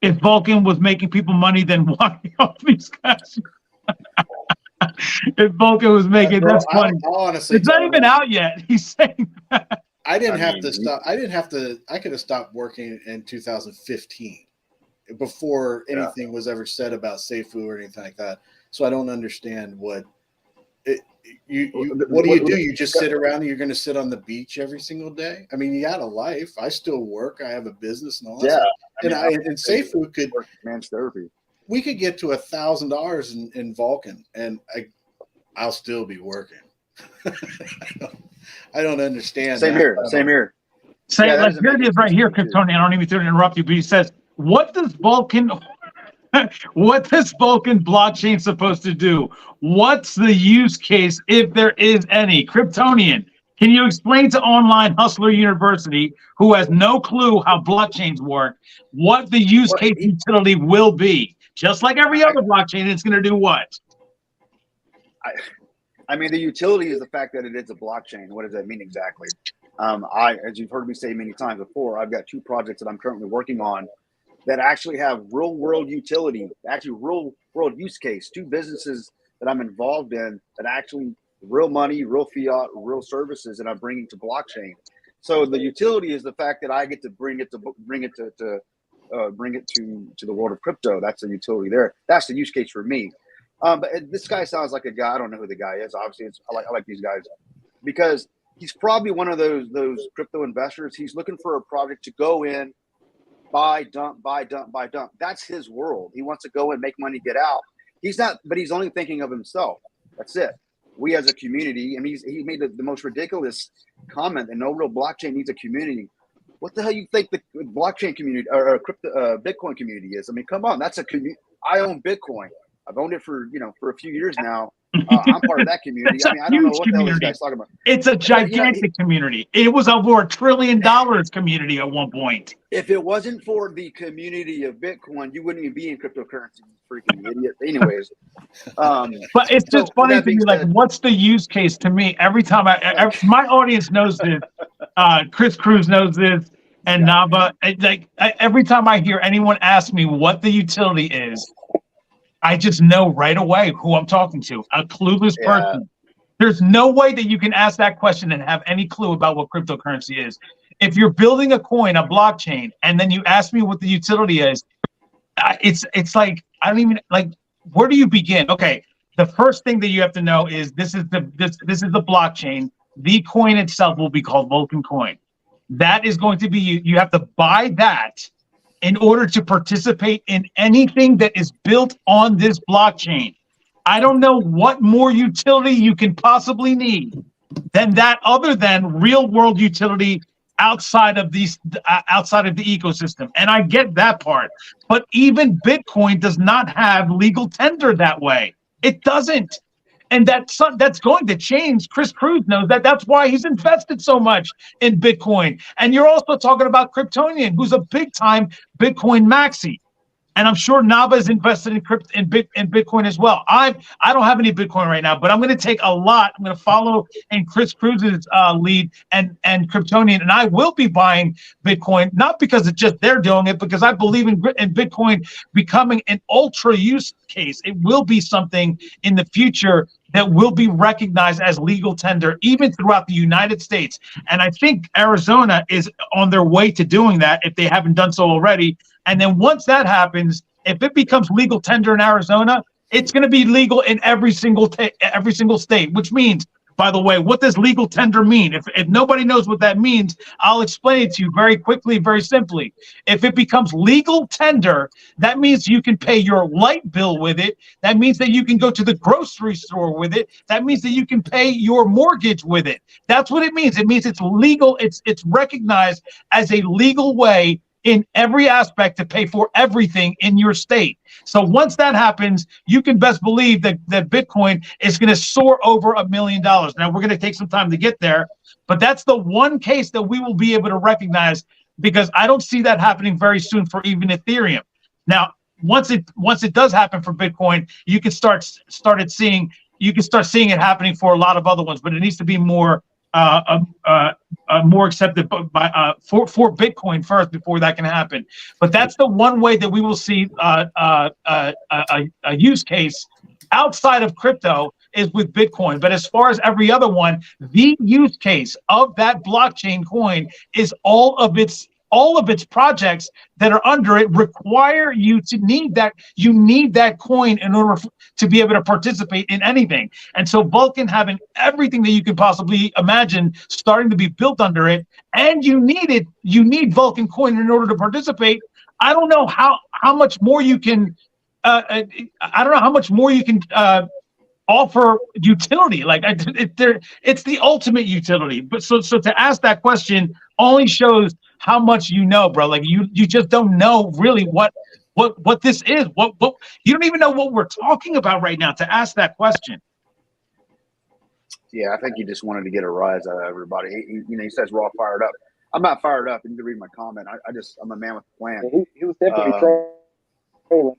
If Vulcan was making people money, then why all these guys? If Vulcan was making, that's funny. Honestly, it's not even out yet. He's saying that. I didn't have to stop. I could have stopped working in 2015 before anything was ever said about Safuu or anything like that. So I don't understand what do? You just sit around and you're going to sit on the beach every single day? I mean, you got a life. I still work. I have a business and all that. Yeah. And Safuu could man's therapy. We could get to $1,000 in Vulcan, and I'll still be working. I don't understand. Same here. Here it is right here, Tony. I don't even to interrupt you, but he says, what does Vulcan blockchain supposed to do? What's the use case, if there is any? Kryptonian, Can you explain to Online Hustler University, who has no clue how blockchains work, what the use case utility will be? Just like every other blockchain, it's going to do what? I mean, the utility is the fact that it is a blockchain. What does that mean exactly? As you've heard me say many times before, I've got 2 projects that I'm currently working on that actually have real world utility, actually real world use case, 2 businesses that I'm involved in that actually real money, real fiat, real services that I'm bringing to blockchain. So the utility is the fact that I get to bring it to the world of crypto. That's the utility there. That's the use case for me. But this guy sounds like a guy. I don't know who the guy is. Obviously, I like these guys because he's probably one of those crypto investors. He's looking for a project to go in, buy, dump, buy, dump, buy, dump. That's his world. He wants to go in, make money, get out. He's not, but he's only thinking of himself. That's it. We as a community, and he made the most ridiculous comment that no real blockchain needs a community. What the hell you think the blockchain community or crypto Bitcoin community is? I mean, come on, that's a community. I own Bitcoin. I've owned it for a few years now. I'm part of that community. I mean, I don't know what the hell this guy's talking about. It's a gigantic community. It was over $1 trillion community at one point. If it wasn't for the community of Bitcoin, you wouldn't even be in cryptocurrency, you freaking idiot. Anyways. But it's just funny to me, like, what's the use case to me? Every time my audience knows this, Chris Cruz knows this, and Nava, every time I hear anyone ask me what the utility is, I just know right away who I'm talking to, a clueless person. There's no way that you can ask that question and have any clue about what cryptocurrency is. If you're building a coin, a blockchain, and then you ask me what the utility is, it's like, I don't even, like, where do you begin? Okay, the first thing that you have to know is this is the blockchain. The coin itself will be called Vulcan coin. That is going to be, you have to buy that in order to participate in anything that is built on this blockchain. I don't know what more utility you can possibly need than that, other than real world utility outside of the ecosystem. And I get that part, but even Bitcoin does not have legal tender that way. It doesn't. And that's going to change. Chris Cruz knows that. That's why he's invested so much in Bitcoin. And you're also talking about Kryptonian, who's a big-time Bitcoin maxi. And I'm sure Nava is invested in Bitcoin as well. I don't have any Bitcoin right now, but I'm going to take a lot. I'm going to follow in Chris Cruz's lead and Kryptonian, and I will be buying Bitcoin, not because it's just they're doing it, because I believe in Bitcoin becoming an ultra use case. It will be something in the future that will be recognized as legal tender, even throughout the United States. And I think Arizona is on their way to doing that, if they haven't done so already. And then once that happens, if it becomes legal tender in Arizona, it's going to be legal in every single state, which means, by the way, what does legal tender mean? If nobody knows what that means, I'll explain it to you very quickly, very simply. If it becomes legal tender, that means you can pay your light bill with it. That means that you can go to the grocery store with it. That means that you can pay your mortgage with it. That's what it means. It means it's legal. It's recognized as a legal way in every aspect to pay for everything in your state. So once that happens, you can best believe that Bitcoin is going to soar over $1 million. Now, we're going to take some time to get there, but that's the one case that we will be able to recognize, because I don't see that happening very soon for even Ethereum. Now, once it does happen for Bitcoin, you can start seeing it happening for a lot of other ones, but it needs to be more accepted for Bitcoin first before that can happen. But that's the one way that we will see a use case outside of crypto is with Bitcoin. But as far as every other one, the use case of that blockchain coin is all of its projects that are under it require you to need that coin in order to be able to participate in anything. And so Vulcan, having everything that you can possibly imagine starting to be built under it, and you need Vulcan coin in order to participate. I don't know how much more you can offer utility. Like it's the ultimate utility. But so to ask that question only shows how much you know, bro. Like you just don't know really what this is. What you don't even know what we're talking about right now to ask that question. Yeah, I think he just wanted to get a rise out of everybody. He says we're all fired up. I'm not fired up. You need to read my comment. I'm a man with a plan. Yeah, he was definitely trolling.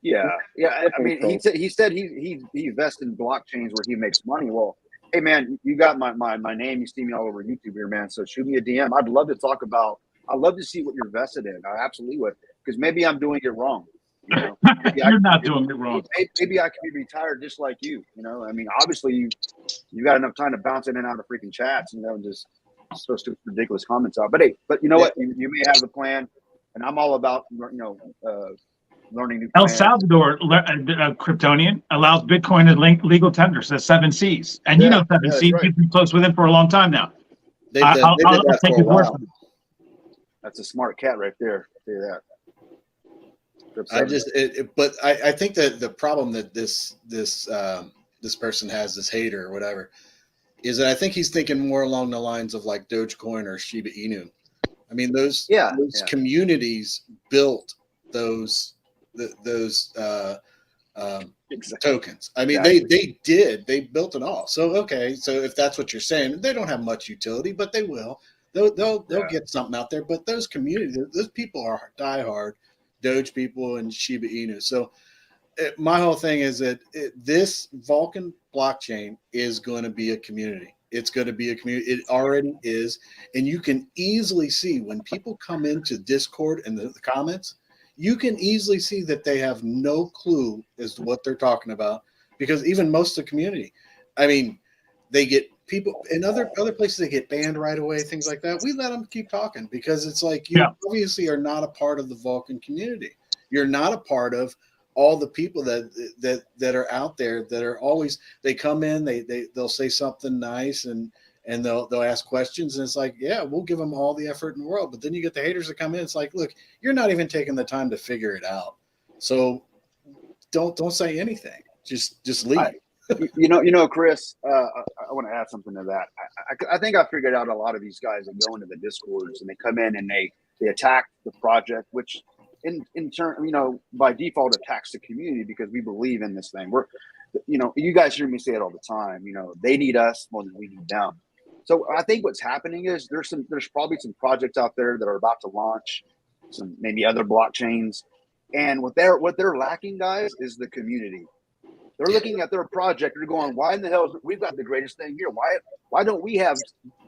Yeah. I mean, he said he invests in blockchains where he makes money. Well, hey man, you got my name. You see me all over YouTube here, man. So shoot me a DM. I'd love to talk about. I'd love to see what you're vested in. I absolutely would, because maybe I'm doing it wrong. You know, You're not doing it wrong. Maybe I could be retired just like you. You know, I mean, obviously you got enough time to bounce in and out of freaking chats, and just throw stupid, ridiculous comments out. But hey, you know what? You may have the plan, and I'm all about learning new El plans. Salvador, Kryptonian, allows Bitcoin as legal tender, says 7 Cs. And you know 7 Cs, right. you've been close with him for a long time now. I'll take his word for it. That's a smart cat right there. I'll tell you that. I think that the problem that this person has, this hater or whatever, is that I think he's thinking more along the lines of like Dogecoin or Shiba Inu. I mean, those communities built those tokens. I mean, they built it all. So okay, so if that's what you're saying, they don't have much utility, but they will. They'll get something out there. But those communities, those people are diehard Doge people and Shiba Inu. So my whole thing is that this Vulcan blockchain is going to be a community. It's going to be a community. It already is. And you can easily see when people come into Discord and the comments, you can easily see that they have no clue as to what they're talking about, because even most of the community, I mean, they get people in other places, they get banned right away, things like that. We let them keep talking because it's like, you obviously are not a part of the Vulcan community. You're not a part of all the people that are out there that are always, they come in, they'll say something nice and they'll ask questions, and it's like, yeah, we'll give them all the effort in the world. But then you get the haters that come in. It's like, look, you're not even taking the time to figure it out. So don't say anything. Just leave. Chris, I want to add something to that. I think I figured out a lot of these guys that go into the Discords and they come in and they attack the project, which in turn, by default attacks the community, because we believe in this thing. You guys hear me say it all the time. They need us more than we need them. So I think what's happening is there's probably some projects out there that are about to launch, some maybe other blockchains, and what they're lacking, guys, is the community. They're looking at their project. They're going, why in the hell? We've got the greatest thing here. Why don't we have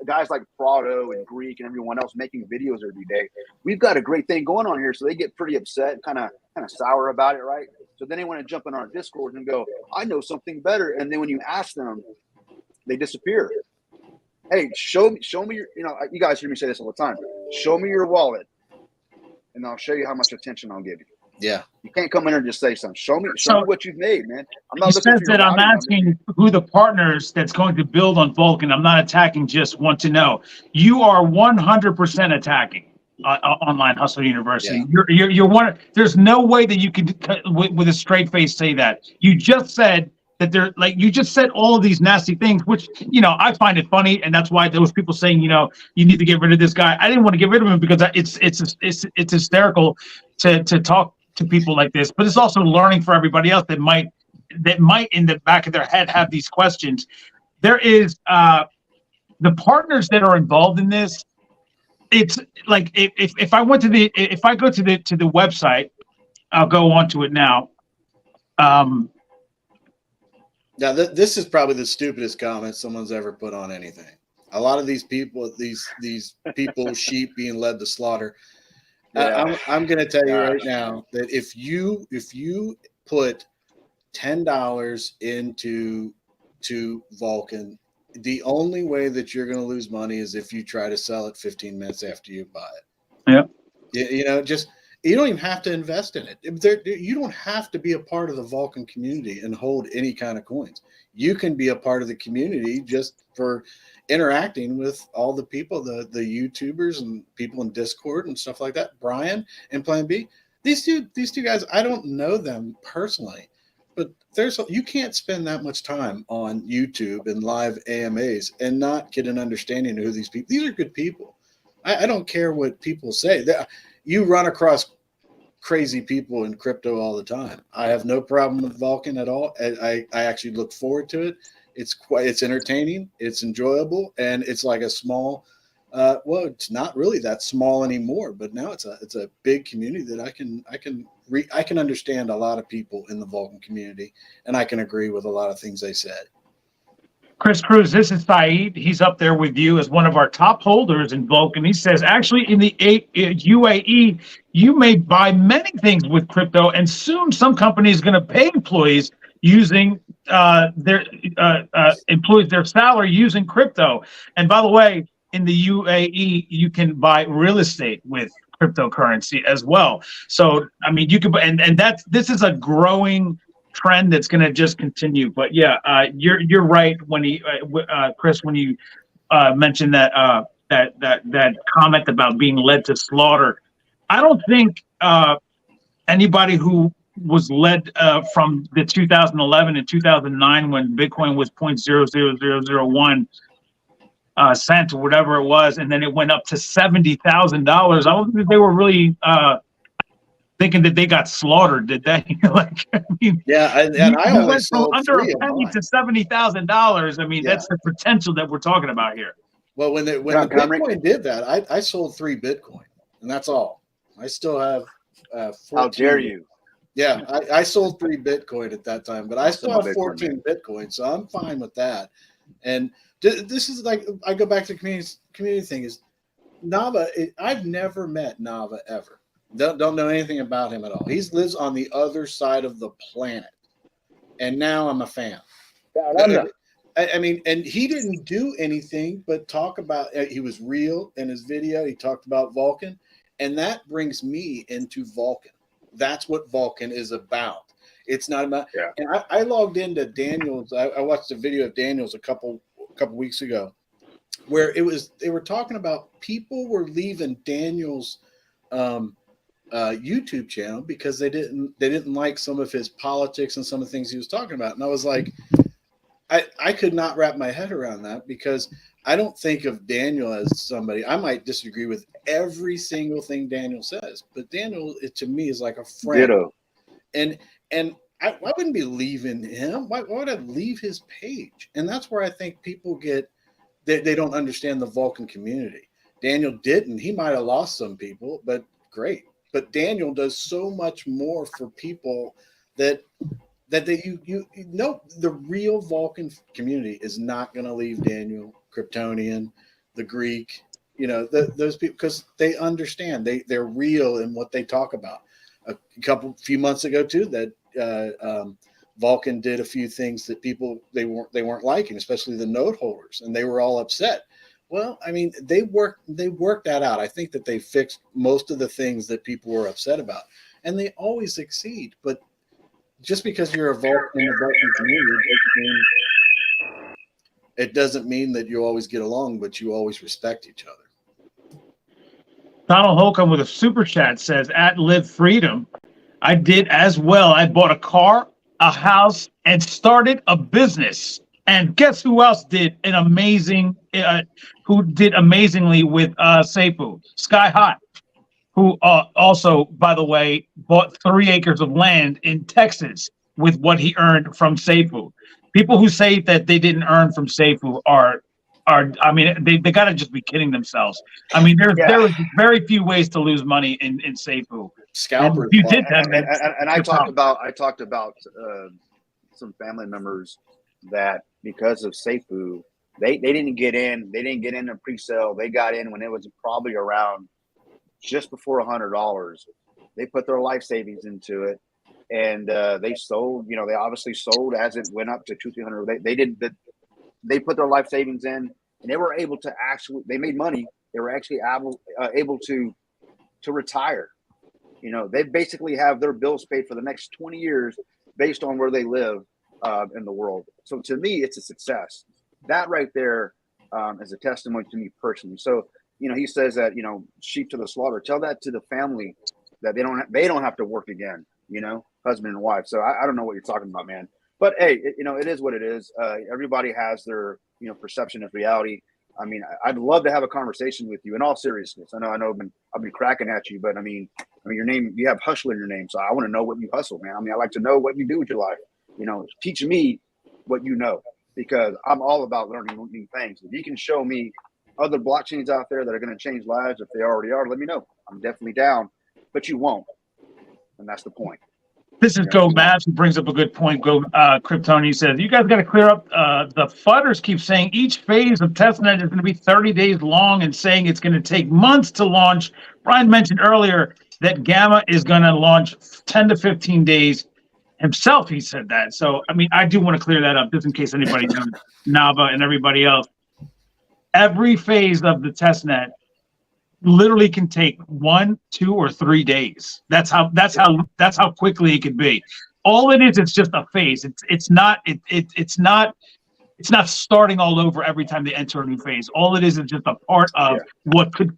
guys like Prado and Greek and everyone else making videos every day? We've got a great thing going on here. So they get pretty upset, kind of sour about it, right? So then they want to jump in our Discord and go, I know something better. And then when you ask them, they disappear. Hey, show me your, you guys hear me say this all the time. Show me your wallet, and I'll show you how much attention I'll give you. Yeah, you can't come in here and just say something. Show me what you've made, man. I'm not he says that I'm asking who the partners that's going to build on Vulcan. I'm not attacking, just want to know. You are 100% attacking Online Hustle University. Yeah. You're one. There's no way that you could with a straight face say that. You just said that you just said all of these nasty things, which I find it funny, and that's why there was people saying you need to get rid of this guy. I didn't want to get rid of him because it's hysterical to talk to people like this, but it's also learning for everybody else that might in the back of their head have these questions. There is the partners that are involved in this. It's like if I go to the website, I'll go onto it now. Now this is probably the stupidest comment someone's ever put on anything. A lot of these people, these people, sheep being led to slaughter. Yeah. I'm going to tell you right now that if you put $10 into Vulcan, the only way that you're going to lose money is if you try to sell it 15 minutes after you buy it. Yeah. You don't even have to invest in it. You don't have to be a part of the Vulcan community and hold any kind of coins. You can be a part of the community just for interacting with all the people, the YouTubers and people in Discord and stuff like that. Bryan and Plan B. These two guys, I don't know them personally, but you can't spend that much time on YouTube and live AMAs and not get an understanding of who these people. These are good people. I don't care what people say. You run across crazy people in crypto all the time. I have no problem with Vulcan at all. I actually look forward to it It's entertaining, it's enjoyable, and it's like a small. Well, it's not really that small anymore, but now it's a big community that I can understand a lot of people in the Vulcan community, and I can agree with a lot of things they said. Chris Cruz, this is Saeed. He's up there with you as one of our top holders in Vulcan. He says, actually, in the UAE, you may buy many things with crypto, and soon some company is going to pay employees using their salary using crypto. And by the way, in the UAE, you can buy real estate with cryptocurrency as well. So, I mean, you can, and this is a growing trend that's going to just continue. But yeah, you're right when Chris, when you mentioned that comment about being led to slaughter. I don't think anybody who was led from the 2011 and 2009 when Bitcoin was 0.00001 cent or whatever it was, and then it went up to $70,000. I don't think they were really thinking that they got slaughtered, did they? Like, I mean, yeah, and I only went from sold under a three of penny mine. to $70,000. I mean, Yeah. that's the potential that we're talking about here. Well, when the Bitcoin did that, I sold 3 Bitcoin, and that's all. I still have 14. How dare you? Yeah, I sold 3 Bitcoin at that time, but I still have 14 Bitcoin, so I'm fine with that. And this is like, I go back to the community thing, is Nava. I've never met Nava ever. Don't know anything about him at all. He lives on the other side of the planet, and now I'm a fan. I mean, and he didn't do anything but talk about. He was real in his video. He talked about Vulcan, and that brings me into Vulcan. That's what Vulcan is about. It's not about. Yeah. And I logged into Daniel's. I watched a video of Daniel's a couple weeks ago, where they were talking about people were leaving Daniel's YouTube channel because they didn't like some of his politics and some of the things he was talking about. And I was like, I could not wrap my head around that, because I don't think of Daniel as somebody. I might disagree with every single thing Daniel says, but Daniel, to me, is like a friend. Ditto. And I wouldn't be leaving him. Why would I leave his page? And that's where I think people they don't understand the Vulcan community. Daniel didn't. He might have lost some people, but great. But Daniel does so much more for people that you know, the real Vulcan community is not going to leave Daniel, Kryptonian, the Greek, you know, those people, because they understand. They're real in what they talk about. A few months ago too, that Vulcan did a few things that people they weren't liking, especially the note holders, and they were all upset. Well, I mean, they worked that out. I think that they fixed most of the things that people were upset about, and they always succeed. But just because you're a Vulcan in the Vulcan community, it doesn't mean that you always get along, but you always respect each other. Donald Holcomb with a super chat says, at Live Freedom, I did as well. I bought a car, a house, and started a business. And guess who else did amazingly with Safuu? Sky High, who also, by the way, bought 3 acres of land in Texas with what he earned from Safuu. People who say that they didn't earn from Safuu are I mean, they got to just be kidding themselves. I mean, there are very few ways to lose money in Safuu. Scalpers. You did that, and I talked about some family members that, because of Safuu, they didn't get in. They didn't get in a pre-sale. They got in when it was probably around just before $100. They put their life savings into it, and they sold. You know, they obviously sold as it went up to $200-300. They put their life savings in, and they were able to they made money. They were actually able to retire. You know, they basically have their bills paid for the next 20 years based on where they live in the world. So to me, it's a success. That right there is a testimony to me personally. So, you know, he says that, you know, sheep to the slaughter. Tell that to the family that they don't have to work again, you know, husband and wife. So I don't know what you're talking about, man. But hey, you know, it is what it is. Everybody has their, you know, perception of reality. I mean, I'd love to have a conversation with you in all seriousness. I know I've been cracking at you, but I mean, your name, you have hustle in your name. So I want to know what you hustle, man. I mean, I like to know what you do with your life. You know, teach me what you know. because I'm all about learning new things. If you can show me other blockchains out there that are going to change lives, if they already are, let me know. I'm definitely down, but you won't. And that's the point. This is Go Mavs, who brings up a good point. Go Kryptoni says, you guys got to clear up. The fudders keep saying each phase of testnet is going to be 30 days long and saying it's going to take months to launch. Bryan mentioned earlier that Gamma is going to launch 10 to 15 days himself. He said that. So, I mean, I do want to clear that up just in case anybody knows, Nava and everybody else. Every phase of the testnet literally can take 1, 2, or 3 days. That's how quickly it could be. All it is, it's just a phase. It's not starting all over every time they enter a new phase. All it is just a part of what could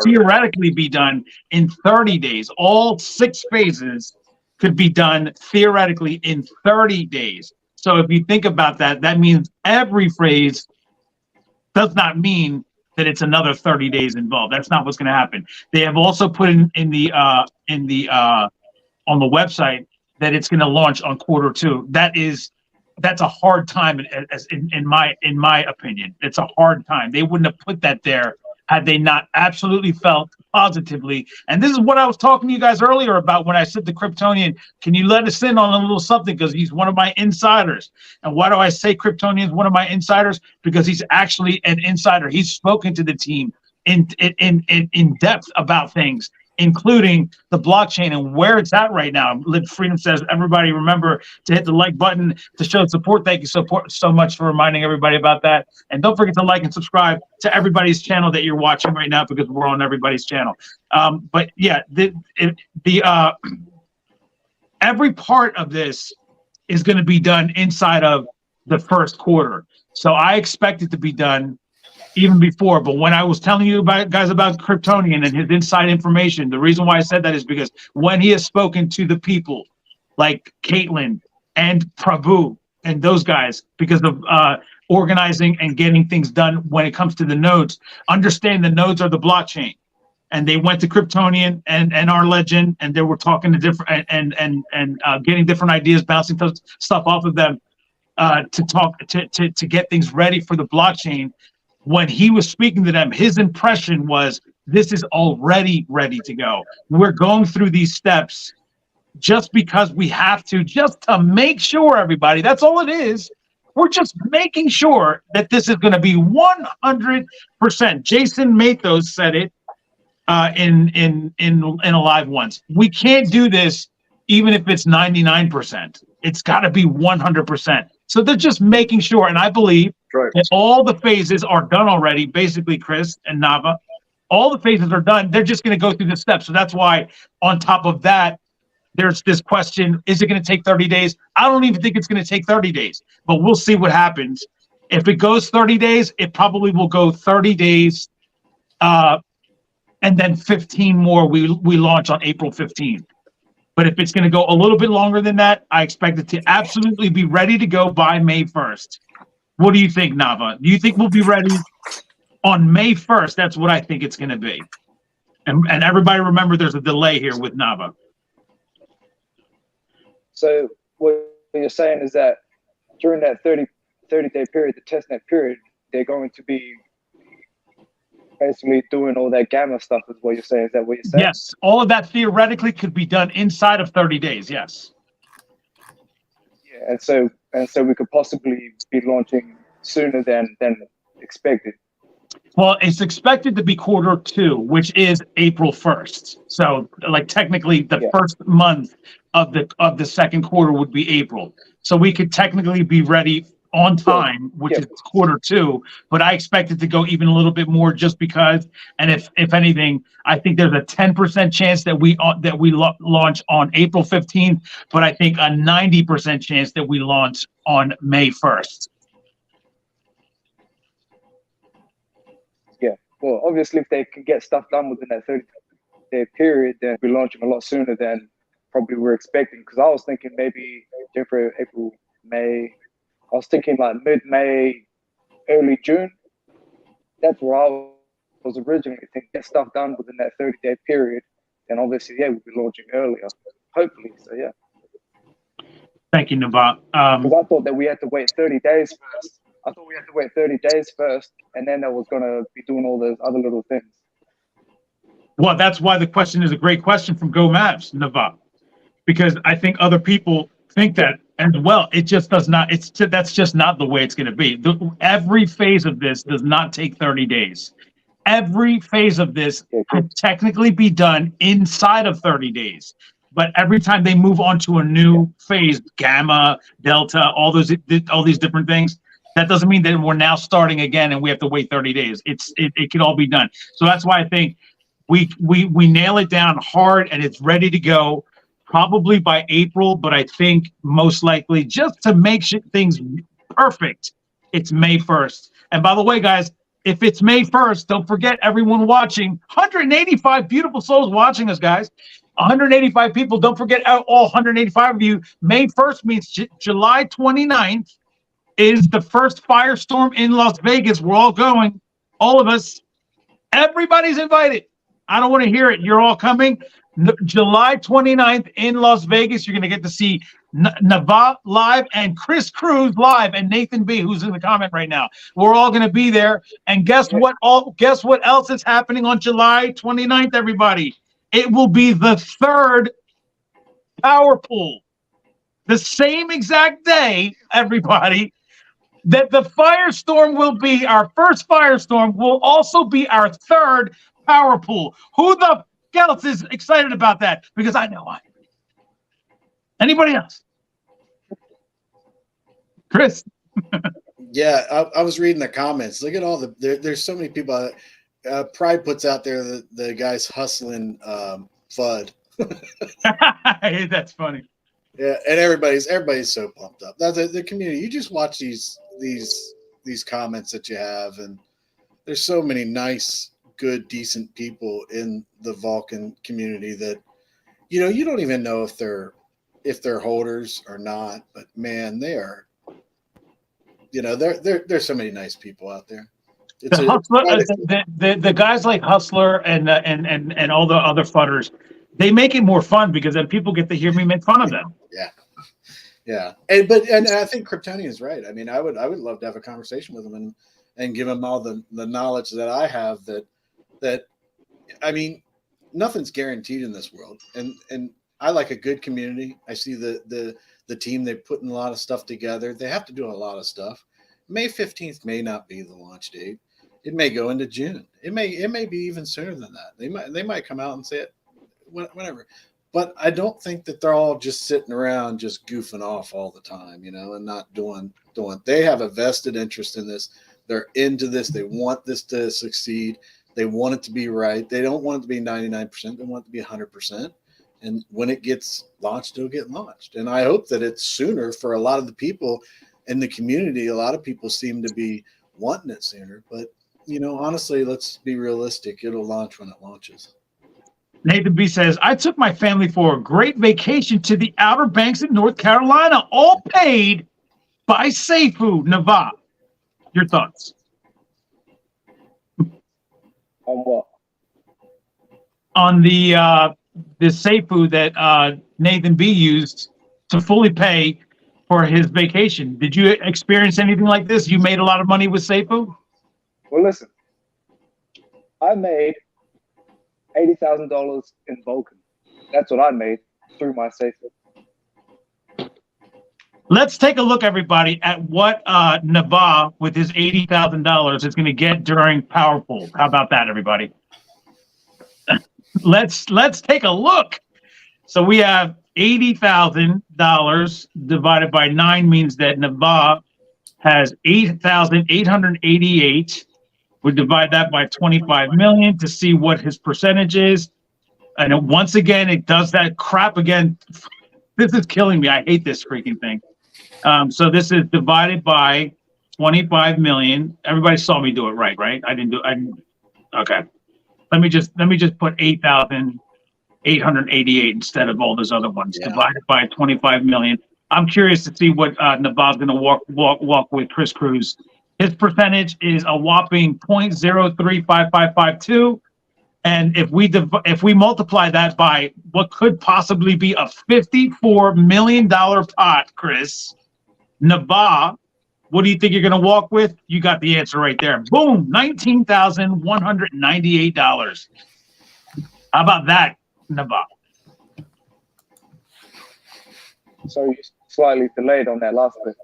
theoretically be done in 30 days. All 6 phases could be done theoretically in 30 days. So if you think about that, that means every phase does not mean that it's another 30 days involved. That's not what's going to happen. They have also put on the website that it's going to launch on Q2. That's a hard time in my opinion. It's a hard time. They wouldn't have put that there had they not absolutely felt positively. And this is what I was talking to you guys earlier about when I said to Kryptonian, can you let us in on a little something? Because he's one of my insiders. And why do I say Kryptonian is one of my insiders? Because he's actually an insider. He's spoken to the team in depth about things, including the blockchain and where it's at right now. Live Freedom says, everybody remember to hit the like button to show support. Thank you so much for reminding everybody about that. And don't forget to like and subscribe to everybody's channel that you're watching right now, because we're on everybody's channel. But yeah, every part of this is going to be done inside of the first quarter. So I expect it to be done even before. But when I was telling you about Kryptonian and his inside information, the reason why I said that is because when he has spoken to the people like Caitlin and Prabhu and those guys, because of organizing and getting things done when it comes to the nodes, understand the nodes are the blockchain. And they went to Kryptonian and our legend, and they were talking to different and getting different ideas, bouncing stuff off of them to get things ready for the blockchain. When he was speaking to them, his impression was, this is already ready to go. We're going through these steps just because we have to, just to make sure, everybody, that's all it is. We're just making sure that this is going to be 100%. Jason Mathos said it in a live once. We can't do this even if it's 99%. It's got to be 100%. So they're just making sure, and I believe that all the phases are done already, basically, Chris and Nava. All the phases are done. They're just going to go through the steps. So that's why, on top of that, there's this question, is it going to take 30 days? I don't even think it's going to take 30 days, but we'll see what happens. If it goes 30 days, it probably will go 30 days, and then 15 more we launch on April 15th. But if it's going to go a little bit longer than that, I expect it to absolutely be ready to go by May 1st. What do you think, Nava? Do you think we'll be ready on May 1st? That's what I think it's going to be. And everybody remember there's a delay here with Nava. So what you're saying is that during that 30-day period, the testnet period, they're going to be basically doing all that Gamma stuff is what you're saying. Is that what you're saying? Yes. All of that theoretically could be done inside of 30 days. Yes. Yeah. And so we could possibly be launching sooner than expected. Well, it's expected to be Q2, which is April 1st. So, like, technically, the first month of the second quarter would be April. So we could technically be ready on time, which is Q2. But I expect it to go even a little bit more, just because. And if anything, I think there's a 10% chance that we launch on April 15th. But I think a 90% chance that we launch on May 1st. Well, obviously, if they can get stuff done within that 30-day period, then we'll be launching a lot sooner than probably we're expecting. Because I was thinking maybe January, April, May. I was thinking like mid-May, early June. That's where I was originally thinking. Get stuff done within that 30-day period, then obviously, we'll be launching earlier, hopefully. So, yeah. Thank you, Nava. Because I thought that we had to wait 30 days first. I thought we had to wait 30 days first, and then I was going to be doing all those other little things. Well, that's why the question is a great question from Go Mavs, Nava, because I think other people think that as well. It just does not. That's just not the way it's going to be. Every phase of this does not take 30 days. Every phase of this could technically be done inside of 30 days. But every time they move on to a new phase, gamma, delta, all these different things, that doesn't mean that we're now starting again and we have to wait 30 days. It can all be done. So that's why I think we nail it down hard and it's ready to go probably by April. But I think most likely, just to make things perfect, it's May 1st. And by the way, guys, if it's May 1st, don't forget everyone watching. 185 beautiful souls watching us, guys. 185 people. Don't forget all 185 of you. May 1st means July 29th is the first firestorm in Las Vegas. We're all going. All of us. Everybody's invited. I don't want to hear it. You're all coming. July 29th in Las Vegas. You're going to get to see Nava live and Chris Cruz live and Nathan B, who's in the comment right now. We're all going to be there. And guess what else is happening on July 29th, everybody? It will be the third power pool. The same exact day, everybody, that the firestorm will be, our first firestorm will also be our third power pool. Who the else is excited about that? Because I know I am. Anybody else? Chris? Yeah, I was reading the comments. Look at all there's so many people. Pride puts out there the guys hustling FUD. That's funny. Yeah, and everybody's so pumped up. That's the community. You just watch these comments that you have, and there's so many nice, good, decent people in the Vulcan community that you don't even know if they're holders or not. But man, they are. There's so many nice people out there. The guys like Hustler and all the other fudders, they make it more fun because then people get to hear me make fun of them. Yeah. And I think Kryptonian is right. I mean, I would love to have a conversation with them and give them all the knowledge that I have that I mean, nothing's guaranteed in this world. And I like a good community. I see the team, they're putting a lot of stuff together. They have to do a lot of stuff. May 15th may not be the launch date. It may go into June. It may be even sooner than that. They might come out and say it whenever. But I don't think that they're all just sitting around just goofing off all the time, and not doing. They have a vested interest in this. They're into this. They want this to succeed. They want it to be right. They don't want it to be 99%. They want it to be 100%. And when it gets launched, it'll get launched. And I hope that it's sooner for a lot of the people in the community. A lot of people seem to be wanting it sooner. But, honestly, let's be realistic. It'll launch when it launches. Nathan B says, I took my family for a great vacation to the Outer Banks in North Carolina, all paid by Safuu, Nava. Your thoughts? On what? On the Safuu that Nathan B used to fully pay for his vacation. Did you experience anything like this? You made a lot of money with Safuu? Well, listen, I made $80,000 in Vulcan. That's what I made through my Safuu. Let's take a look, everybody, at what Nava with his $80,000 is going to get during Power Pool. How about that, everybody? Let's take a look. So we have $80,000 divided by 9 means that Nava has 8,888. We divide that by 25 million to see what his percentage is. And once again, it does that crap again. This is killing me. I hate this freaking thing. So this is divided by 25 million. Everybody saw me do it right? I didn't do it. Okay. Let me just put 8,888 instead of all those other ones. Yeah. Divided by 25 million. I'm curious to see what Nava's going to walk with Chris Cruz. His percentage is a whopping 0.035552, And if we multiply that by what could possibly be a $54 million pot, Chris, Nava, what do you think you're going to walk with? You got the answer right there. Boom, $19,198. How about that, Nava? So you slightly delayed on that last bit.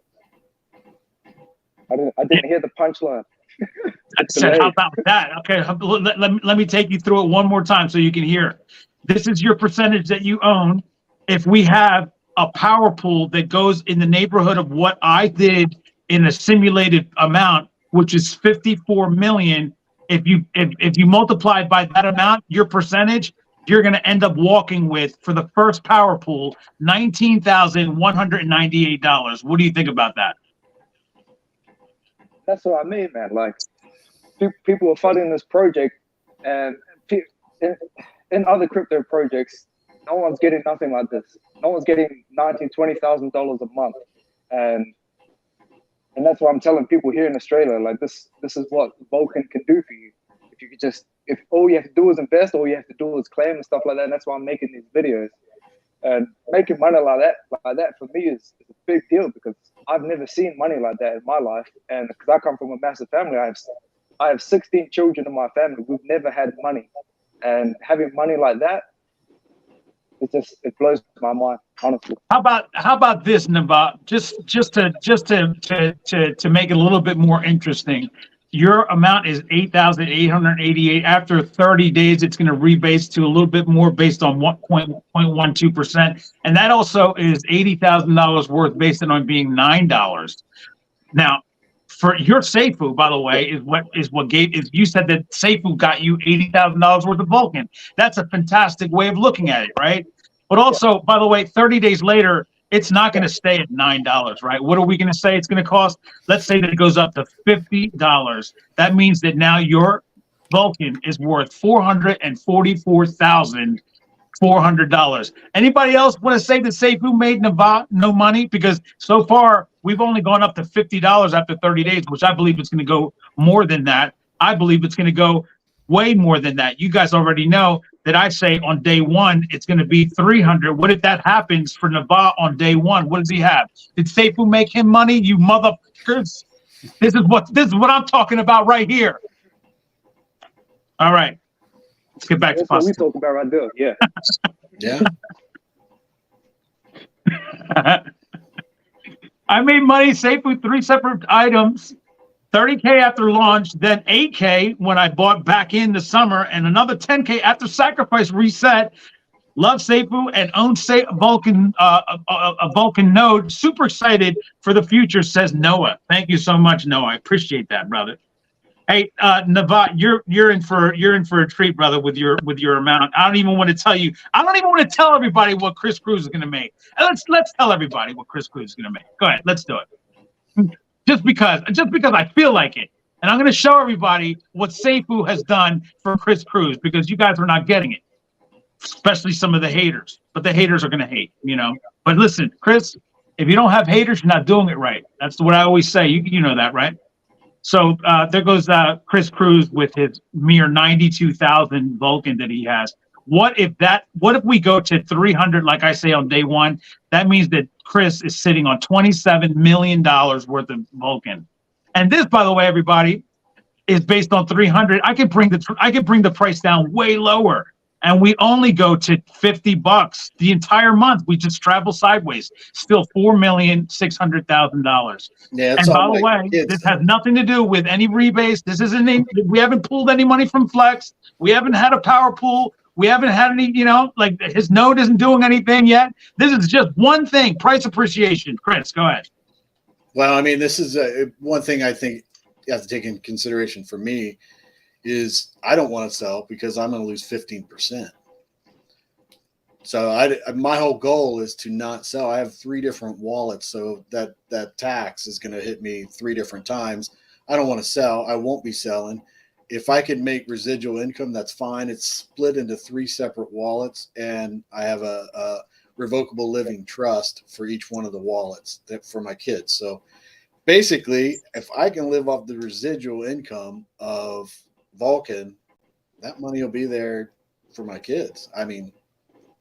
I didn't hear the punchline. I said, how about that? Okay, let me take you through it one more time so you can hear. This is your percentage that you own. If we have a power pool that goes in the neighborhood of what I did in a simulated amount, which is 54 million, if you multiply by that amount, your percentage, you're going to end up walking with, for the first power pool, $19,198. What do you think about that? That's what I mean, man. Like, people are funding this project, and in other crypto projects, no one's getting nothing like this. No one's getting $20,000 a month, and that's what I'm telling people here in Australia. Like, this is what Vulcan can do for you. If all you have to do is invest, all you have to do is claim and stuff like that. And that's why I'm making these videos. And making money like that for me is a big deal, because I've never seen money like that in my life. And because I come from a massive family, I have 16 children in my family. We've never had money, and having money like that, it blows my mind, honestly. How about this, Nava? Just to make it a little bit more interesting. Your amount is 8,888. After 30 days, it's going to rebase to a little bit more based on 1.12%. And that also is $80,000 worth based on being $9. Now, for your Safuu, by the way, is you said that Safuu got you $80,000 worth of Vulcan. That's a fantastic way of looking at it, right? But also, by the way, 30 days later, it's not going to stay at $9, right? What are we going to say it's going to cost? Let's say that it goes up to $50. That means that now your Vulcan is worth $444,400. Anybody else want to say that Safuu made no money? Because so far, we've only gone up to $50 after 30 days, which I believe it's going to go more than that. I believe it's going to go way more than that. You guys already know that I say on day one, it's going to be 300. What if that happens for Nava on day one? What does he have? Did Safuu make him money? You motherfuckers. This is what I'm talking about right here. All right. Let's get back to what we talking about right there. Yeah. Yeah. I made money, Safuu, 3 separate items. 30K after launch, then 8K when I bought back in the summer, and another 10K after sacrifice reset. Love Safuu and own Vulcan, a Vulcan node. Super excited for the future, says Noah. Thank you so much, Noah. I appreciate that, brother. Hey, Nava, you're in for a treat, brother, with your amount. I don't even want to tell you. I don't even want to tell everybody what Chris Cruz is going to make. Let's tell everybody what Chris Cruz is going to make. Go ahead, let's do it. Just because I feel like it. And I'm going to show everybody what Safuu has done for Chris Cruz, because you guys are not getting it, especially some of the haters. But the haters are going to hate, you know. But listen, Chris, if you don't have haters, you're not doing it right. That's what I always say. You know that, right? So there goes Chris Cruz with his mere 92,000 Vulcan that he has. What if we go to 300, like I say on day one? That means that Chris is sitting on $27 million worth of Vulcan. And this, by the way, everybody, is based on 300. I can bring the price down way lower. And we only go to $50 the entire month. We just travel sideways. Still $4,600,000. Yeah. And by the way, this has nothing to do with any rebase. We haven't pulled any money from Flex. We haven't had a power pool. We haven't had any, like his node isn't doing anything yet. This is just one thing, price appreciation. Chris, go ahead. Well, I mean, this is one thing I think you have to take into consideration for me is I don't want to sell because I'm going to lose 15%. So my whole goal is to not sell. I have 3 different wallets, so that tax is going to hit me 3 different times. I don't want to sell. I won't be selling. If I can make residual income, that's fine. It's split into 3 separate wallets, and I have a revocable living trust for each one of the wallets for my kids. So basically, if I can live off the residual income of Vulcan that money will be there for my kids. I mean,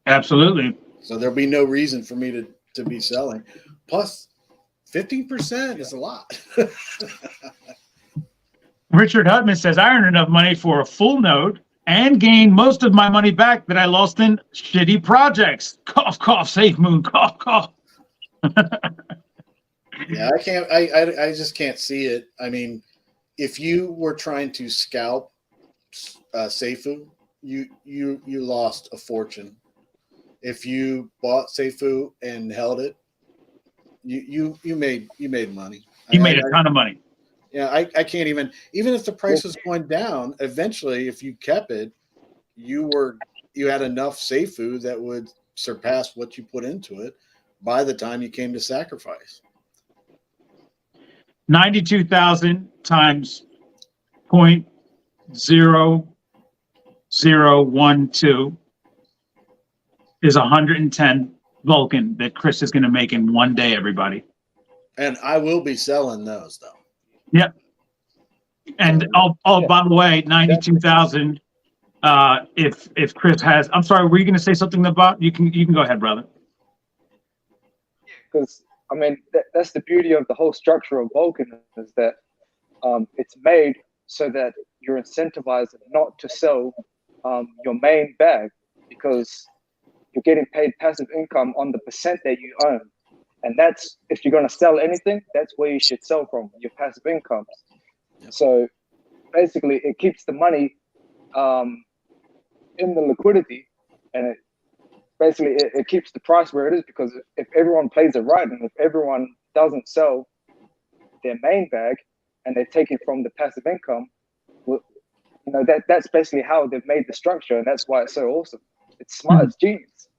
Absolutely. so there'll be no reason for me to be selling. Plus, 15% is a lot. Richard Hutman says, I earned enough money for a full node and gained most of my money back that I lost in shitty projects. Cough, cough, safe moon, cough, cough. Yeah, I can't. I just can't see it. I mean, if you were trying to scalp Safuu, you lost a fortune. If you bought Safuu and held it, you made money. You made a ton of money. Yeah, I can't even if the price was going down. Eventually, if you kept it, you had enough Safuu that would surpass what you put into it by the time you came to sacrifice. 92,000 times 0.0012 is 110 Vulcan that Chris is going to make in one day, everybody. And I will be selling those, though. Yep. And by the way, 92,000. If Chris has, I'm sorry, were you going to say something about? You can go ahead, brother. Because I mean, that's the beauty of the whole structure of Vulcan is that it's made so that you're incentivized not to sell your main bag because you're getting paid passive income on the percent that you own. And that's, if you're going to sell anything, that's where you should sell from, your passive incomes. Yep. So basically it keeps the money in the liquidity, and it keeps the price where it is, because if everyone plays it right and if everyone doesn't sell their main bag and they're taking from the passive income, well, you know, that's basically how they've made the structure, and that's why it's so awesome. It's smart, it's genius.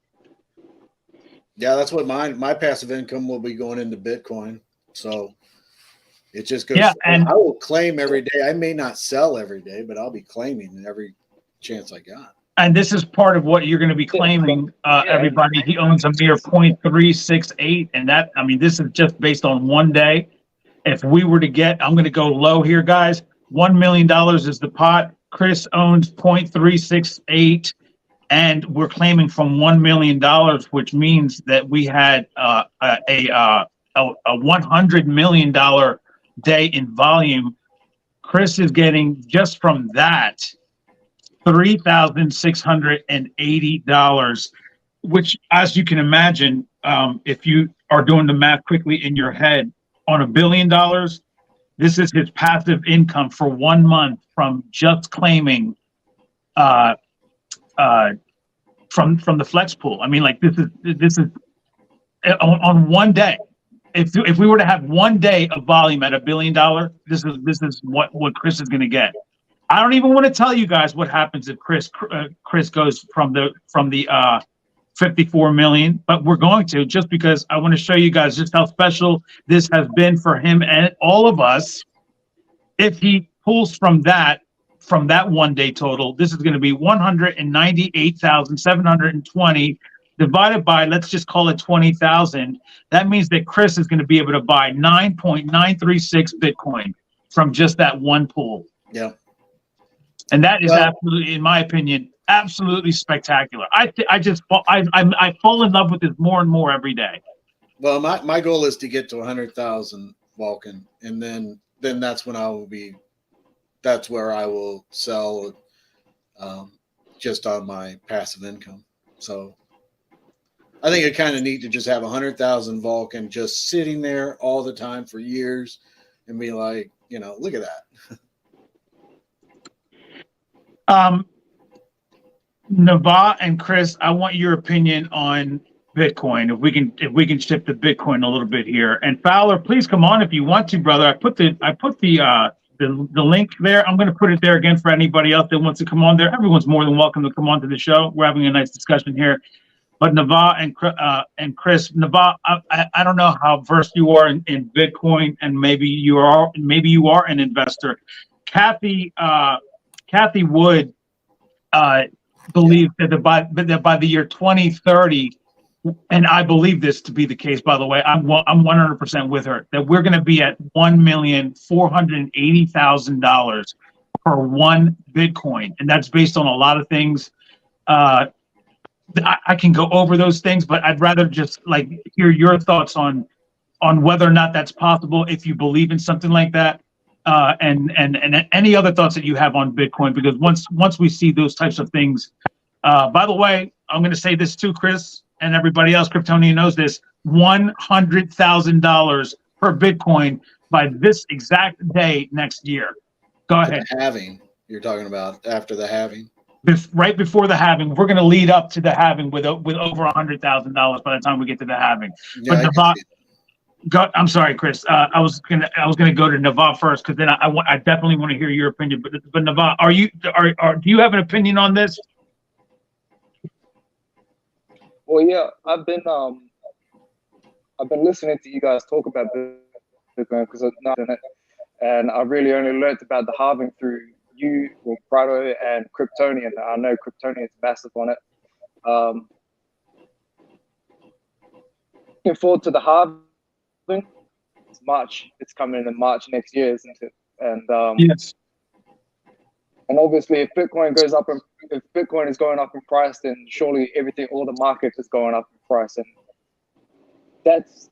Yeah, that's what my passive income will be going into Bitcoin. So it just goes. Yeah, and I will claim every day. I may not sell every day, but I'll be claiming every chance I got. And this is part of what you're going to be claiming, everybody. He owns a mere 0.368, and that, I mean, this is just based on one day. If we were to get, I'm going to go low here, guys. $1 million is the pot. Chris owns 0.368. And we're claiming from $1 million, which means that we had a $100 million day in volume. Chris is getting just from that $3,680, which, as you can imagine, if you are doing the math quickly in your head, on $1 billion, this is his passive income for 1 month from just claiming from the flex pool. I mean, like, this is on one day. If we were to have 1 day of volume at $1 billion, this is what Chris is going to get. I don't even want to tell you guys what happens if Chris goes from the 54 million, but we're going to, just because I want to show you guys just how special this has been for him and all of us. If he pulls from that 1 day total, this is going to be 198,720 divided by, let's just call it 20,000. That means that Chris is going to be able to buy 9.936 Bitcoin from just that one pool. Yeah. And that is absolutely, in my opinion, absolutely spectacular. I fall in love with this more and more every day. Well, my goal is to get to 100,000 Vulcan, and then that's when that's where I will sell just on my passive income. So I think it kind of neat to just have 100,000 Vulcan just sitting there all the time for years and be like, you know, look at that. Nava and Chris, I want your opinion on Bitcoin. If we can shift to Bitcoin a little bit here. And Fowler, please come on if you want to, brother. I put the link there. I'm going to put it there again for anybody else that wants to come on there. Everyone's more than welcome to come on to the show. We're having a nice discussion here. But Nava and Chris, Nava, I don't know how versed you are in Bitcoin, and maybe you are an investor. Kathy Wood believes that by the year 2030, and I believe this to be the case, by the way, I'm 100% with her, that we're going to be at $1,480,000 per one Bitcoin, and that's based on a lot of things. I can go over those things, but I'd rather just like hear your thoughts on whether or not that's possible, if you believe in something like that, and any other thoughts that you have on Bitcoin. Because once we see those types of things, by the way, I'm going to say this too, Chris, and everybody else, Kryptonian knows this: $100,000 per Bitcoin by this exact day next year. Go ahead. The halving you're talking about, after the halving. Right before the halving, we're going to lead up to the halving with over $100,000 by the time we get to the halving. Yeah, But I'm sorry, Chris. I was gonna go to Navav first, because then I definitely want to hear your opinion. But Navav, do you have an opinion on this? Well, yeah, I've been listening to you guys talk about Bitcoin because I've not done it, and I really only learned about the halving through you, or Prado, and Kryptonian. I know Kryptonian's massive on it. Looking forward to the halving. It's March. It's coming in March next year, isn't it? And Yes. And obviously, if Bitcoin goes up, if Bitcoin is going up in price, then surely everything, all the market is going up in price, and that's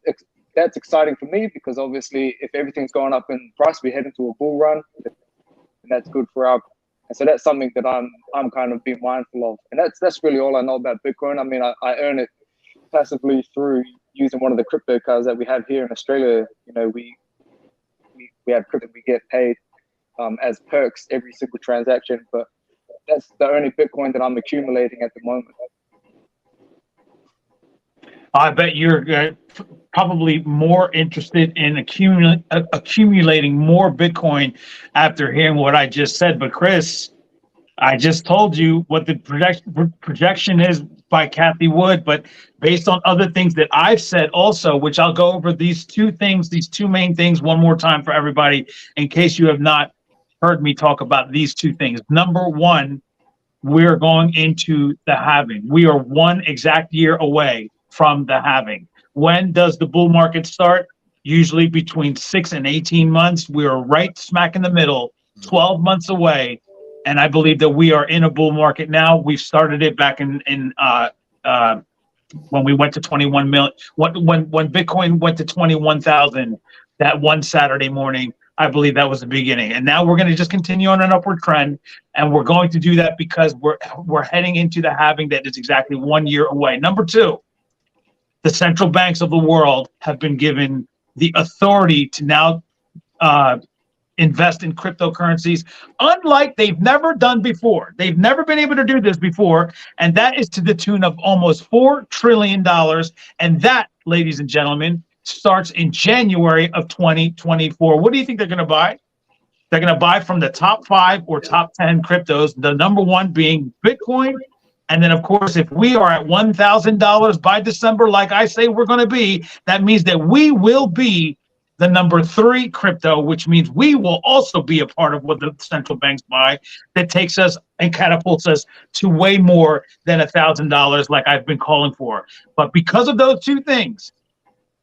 exciting for me, because obviously, if everything's going up in price, we head into a bull run, and that's good for our. And so that's something that I'm kind of being mindful of, and that's really all I know about Bitcoin. I mean, I earn it passively through using one of the crypto cards that we have here in Australia. You know, we have crypto, we get paid as perks every single transaction, but that's the only Bitcoin that I'm accumulating at the moment. I bet you're probably more interested in accumulating more Bitcoin after hearing what I just said. But Chris, I just told you what the projection is by Kathy Wood, but based on other things that I've said also, which I'll go over these two main things one more time for everybody, in case you have not heard me talk about these two things. Number one, we're going into the halving. We are one exact year away from the halving. When does the bull market start? Usually between 6 and 18 months. We are right smack in the middle, 12 months away. And I believe that we are in a bull market now. We've started it back in when we went to 21 million. When Bitcoin went to 21,000 that one Saturday morning, I believe that was the beginning. And now we're going to just continue on an upward trend, and we're going to do that because we're heading into the halving that is exactly 1 year away. Number two, the central banks of the world have been given the authority to now invest in cryptocurrencies, unlike they've never done before. They've never been able to do this before, and that is to the tune of almost $4 trillion. And that, ladies and gentlemen, starts in January of 2024. What do you think they're going to buy? They're going to buy from the top 5 or top 10 cryptos, the number one being Bitcoin. And then, of course, if we are at $1,000 by December, like I say we're going to be, that means that we will be the number 3 crypto, which means we will also be a part of what the central banks buy. That takes us and catapults us to way more than $1,000, like I've been calling for. But because of those two things,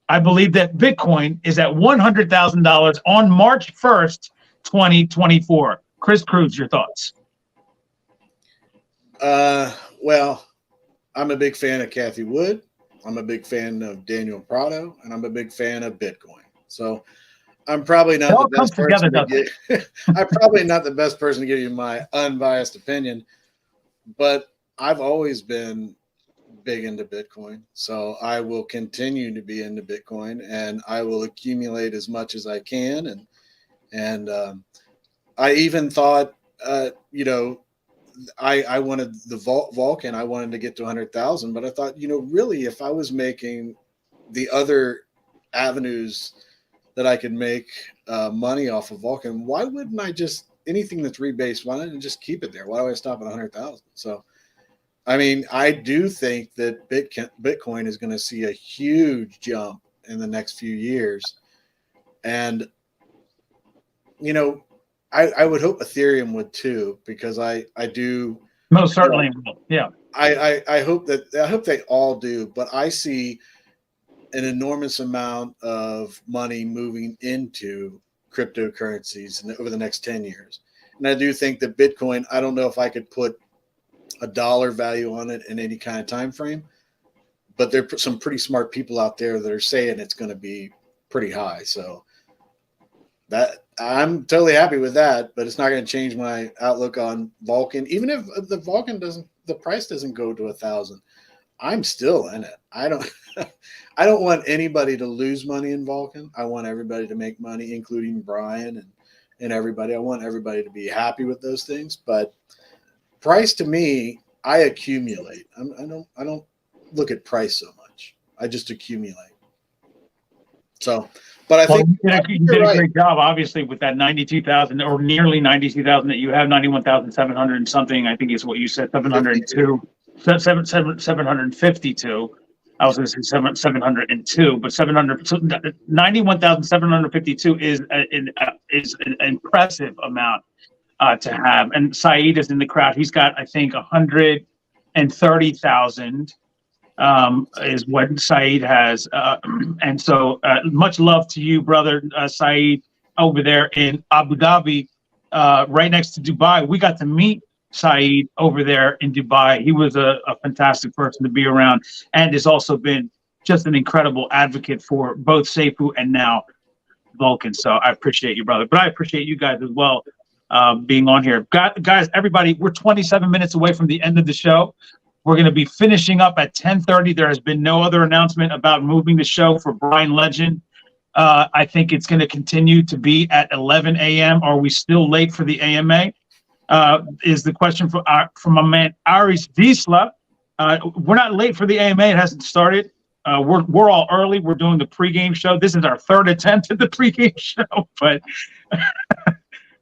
I believe that Bitcoin is at $100,000 on March 1st, 2024. Chris Cruz, your thoughts? Well, I'm a big fan of Kathy Wood. I'm a big fan of Daniel Prado, and I'm a big fan of Bitcoin. So I'm probably not the best person to give. I'm probably not the best person to give you my unbiased opinion, but I've always been big into Bitcoin. So I will continue to be into Bitcoin, and I will accumulate as much as I can. And I even thought, I wanted the Vulcan. I wanted to get to 100,000, but I thought, really, if I was making the other avenues that I could make money off of Vulcan, why wouldn't I just, anything that's rebased, why not just keep it there? Why do I stop at 100,000? So, I mean, I do think that Bitcoin is going to see a huge jump in the next few years. And, I would hope Ethereum would too, because I do. Most certainly. Yeah. I hope they all do, but I see an enormous amount of money moving into cryptocurrencies over the next 10 years. And I do think that Bitcoin, I don't know if I could put a dollar value on it in any kind of time frame, but there's some pretty smart people out there that are saying it's going to be pretty high. So that I'm totally happy with that, but it's not going to change my outlook on Vulcan. Even if the Vulcan the price doesn't go to 1,000, I'm still in it. I don't want anybody to lose money in Vulcan. I want everybody to make money, including Bryan and everybody. I want everybody to be happy with those things. But price, to me, I accumulate. I don't look at price so much. I just accumulate. So, but I think you did a great job, obviously, with that 92,000 or nearly 92,000 that you have, 91,700 and something. I think is what you said, 702, 752. I was going to say 702, but 91,752 is an impressive amount to have. And Saeed is in the crowd. He's got, I think, 130,000 is what Saeed has. And so much love to you, brother Saeed, over there in Abu Dhabi, right next to Dubai. We got to meet Saeed over there in Dubai. He was a fantastic person to be around and has also been just an incredible advocate for both Safuu and now Vulcan. So I appreciate you, brother. But I appreciate you guys as well being on here. Guys, everybody, we're 27 minutes away from the end of the show. We're going to be finishing up at 10:30. There has been no other announcement about moving the show for Bryan Legend. I think it's going to continue to be at 11 a.m. Are we still late for the AMA? Is the question from my man Aris Wiesla. We're not late for the AMA. It hasn't started. We're all early. We're doing the pregame show. This is our third attempt at the pregame show, but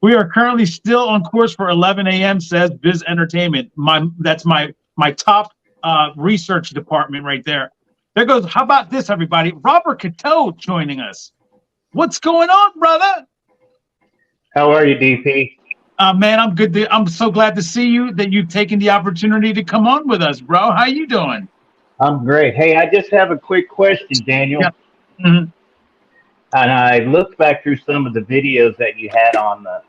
we are currently still on course for 11 a.m. says Biz Entertainment. That's my top research department right there. There goes. How about this, everybody? Robert Cateau joining us. What's going on, brother? How are you, DP? Man, I'm good. I'm so glad to see you, that you've taken the opportunity to come on with us, bro. How you doing? I'm great. Hey, I just have a quick question, Daniel. Yeah. Mm-hmm. And I looked back through some of the videos that you had on the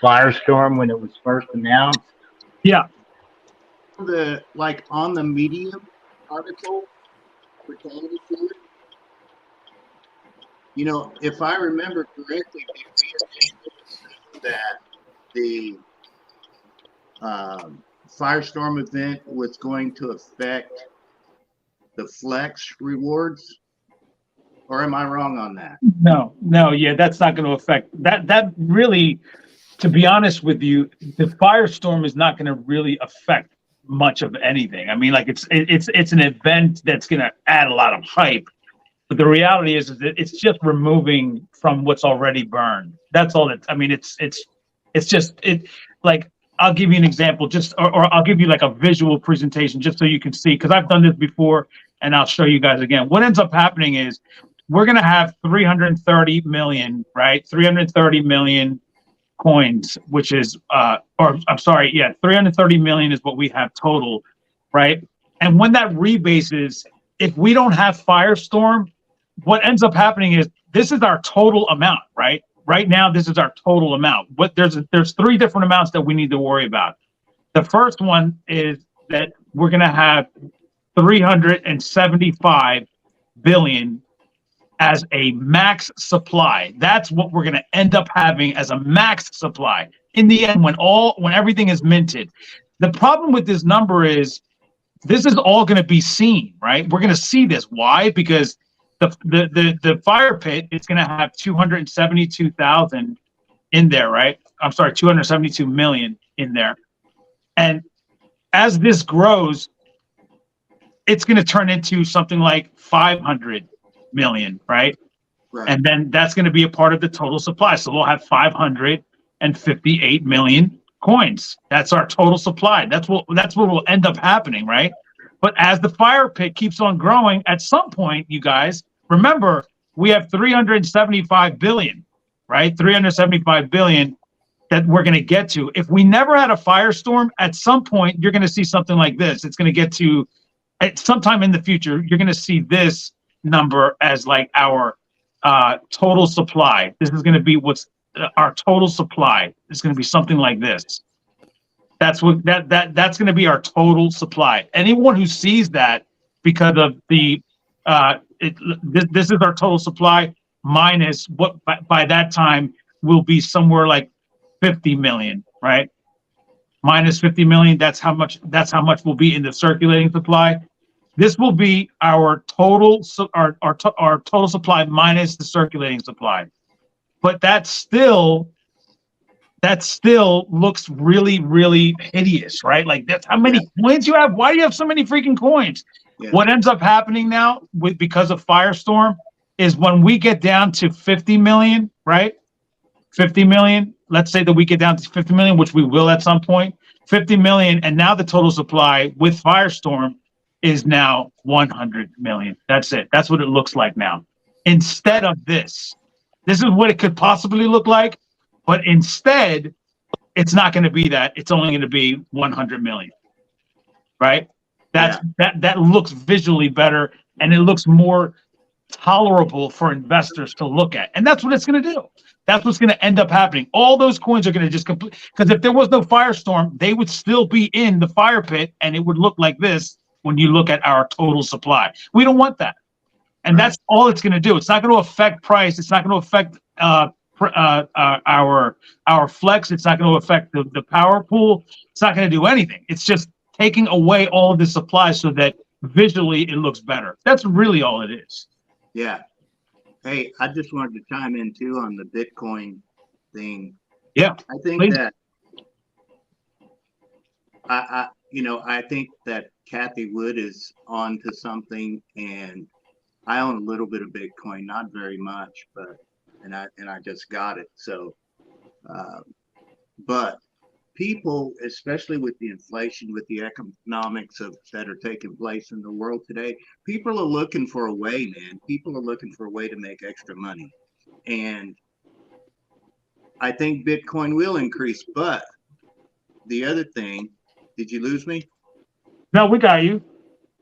firestorm when it was first announced. Yeah. On the Medium article pertaining to it, if I remember correctly, that the firestorm event was going to affect the flex rewards, or am I wrong on that? No, yeah, that's not going to affect that. That really, to be honest with you, the firestorm is not going to really affect much of anything. I mean, like it's an event that's going to add a lot of hype, but the reality is that it's just removing from what's already burned. That's all. I mean, it's just like, I'll give you an example, or I'll give you like a visual presentation just so you can see, because I've done this before and I'll show you guys again. What ends up happening is we're going to have 330 million, right? 330 million coins, which is, 330 million is what we have total, right? And when that rebases, if we don't have Firestorm, what ends up happening is this is our total amount, right? Right now, this is our total amount. But there's three different amounts that we need to worry about. The first one is that we're going to have 375 billion as a max supply. That's what we're going to end up having as a max supply in the end when everything is minted. The problem with this number is this is all going to be seen, right? We're going to see this. Why? Because the fire pit is going to have 272,000 in there, right? I'm sorry, 272 million in there. And as this grows, it's going to turn into something like 500 million, right? And then that's going to be a part of the total supply. So we'll have 558 million coins. That's our total supply. That's what will end up happening, right? But as the fire pit keeps on growing, at some point, you guys, remember, we have 375 billion, right? 375 billion that we're going to get to. If we never had a firestorm, at some point, you're going to see something like this. It's going to get to, at sometime in the future, you're going to see this number as like our total supply. This is going to be what's our total supply is going to be something like this. That's what that's going to be our total supply. Anyone who sees that because of the this is our total supply minus what by that time will be somewhere like 50 million, right? Minus 50 million. That's how much will be in the circulating supply. This will be our total our total supply minus the circulating supply. But that still looks really, really hideous, right? Like that's how many coins you have. Why do you have so many freaking coins? Yeah. What ends up happening now because of Firestorm is when we get down to 50 million, right? 50 million. Let's say that we get down to 50 million, which we will at some point. 50 million, and now the total supply with Firestorm is now 100 million. That's it. That's what it looks like now. Instead of this. This is what it could possibly look like, but instead, it's not going to be that. It's only going to be 100 million, right? That looks visually better, and it looks more tolerable for investors to look at, and that's what it's going to do. That's what's going to end up happening. All those coins are going to just complete, because if there was no Firestorm, they would still be in the fire pit, and it would look like this when you look at our total supply. We don't want that. And that's all it's going to do. It's not going to affect price. It's not going to affect our flex. It's not going to affect the power pool. It's not going to do anything. It's just taking away all of the supply so that visually it looks better. That's really all it is. Yeah. Hey, I just wanted to chime in too on the Bitcoin thing. Yeah. I think please. that I think that Kathy Wood is on to something, and I own a little bit of Bitcoin, not very much, but and I just got it. So, but people, especially with the inflation, with the economics that are taking place in the world today, people are looking for a way, man. People are looking for a way to make extra money, and I think Bitcoin will increase. But the other thing, did you lose me? No, we got you.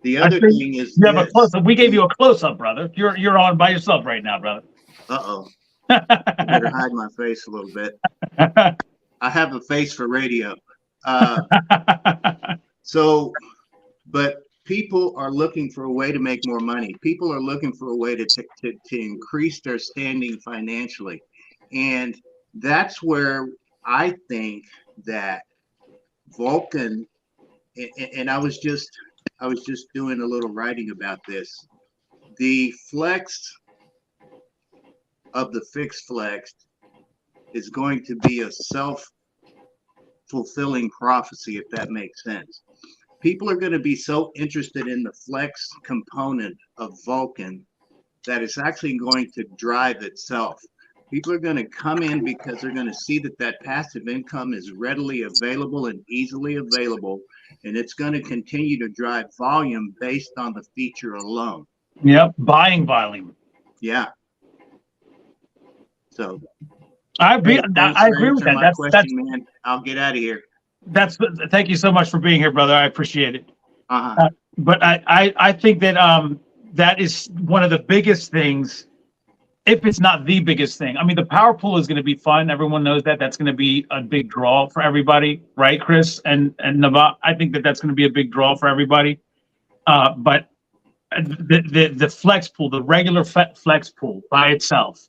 The other thing is you have a close up. We gave you a close up, brother. You're on by yourself right now, brother. Uh-oh. I better hide my face a little bit. I have a face for radio. But people are looking for a way to make more money. People are looking for a way to increase their standing financially. And that's where I think that Vulcan, and I was just doing a little writing about this. The flex of the fixed flex is going to be a self-fulfilling prophecy, if that makes sense. People are going to be so interested in the flex component of Vulcan that it's actually going to drive itself. People are going to come in because they're going to see that passive income is readily available and easily available, and it's going to continue to drive volume based on the feature alone. Yep, buying volume. Yeah. So I agree with that. That's man. I'll get out of here. Thank you so much for being here, brother. I appreciate it. Uh-huh. But I think that that is one of the biggest things, if it's not the biggest thing. I mean, the power pool is going to be fun. Everyone knows that. That's going to be a big draw for everybody, right, Chris and Nava? I think that that's going to be a big draw for everybody. But the flex pool, the regular flex pool by itself,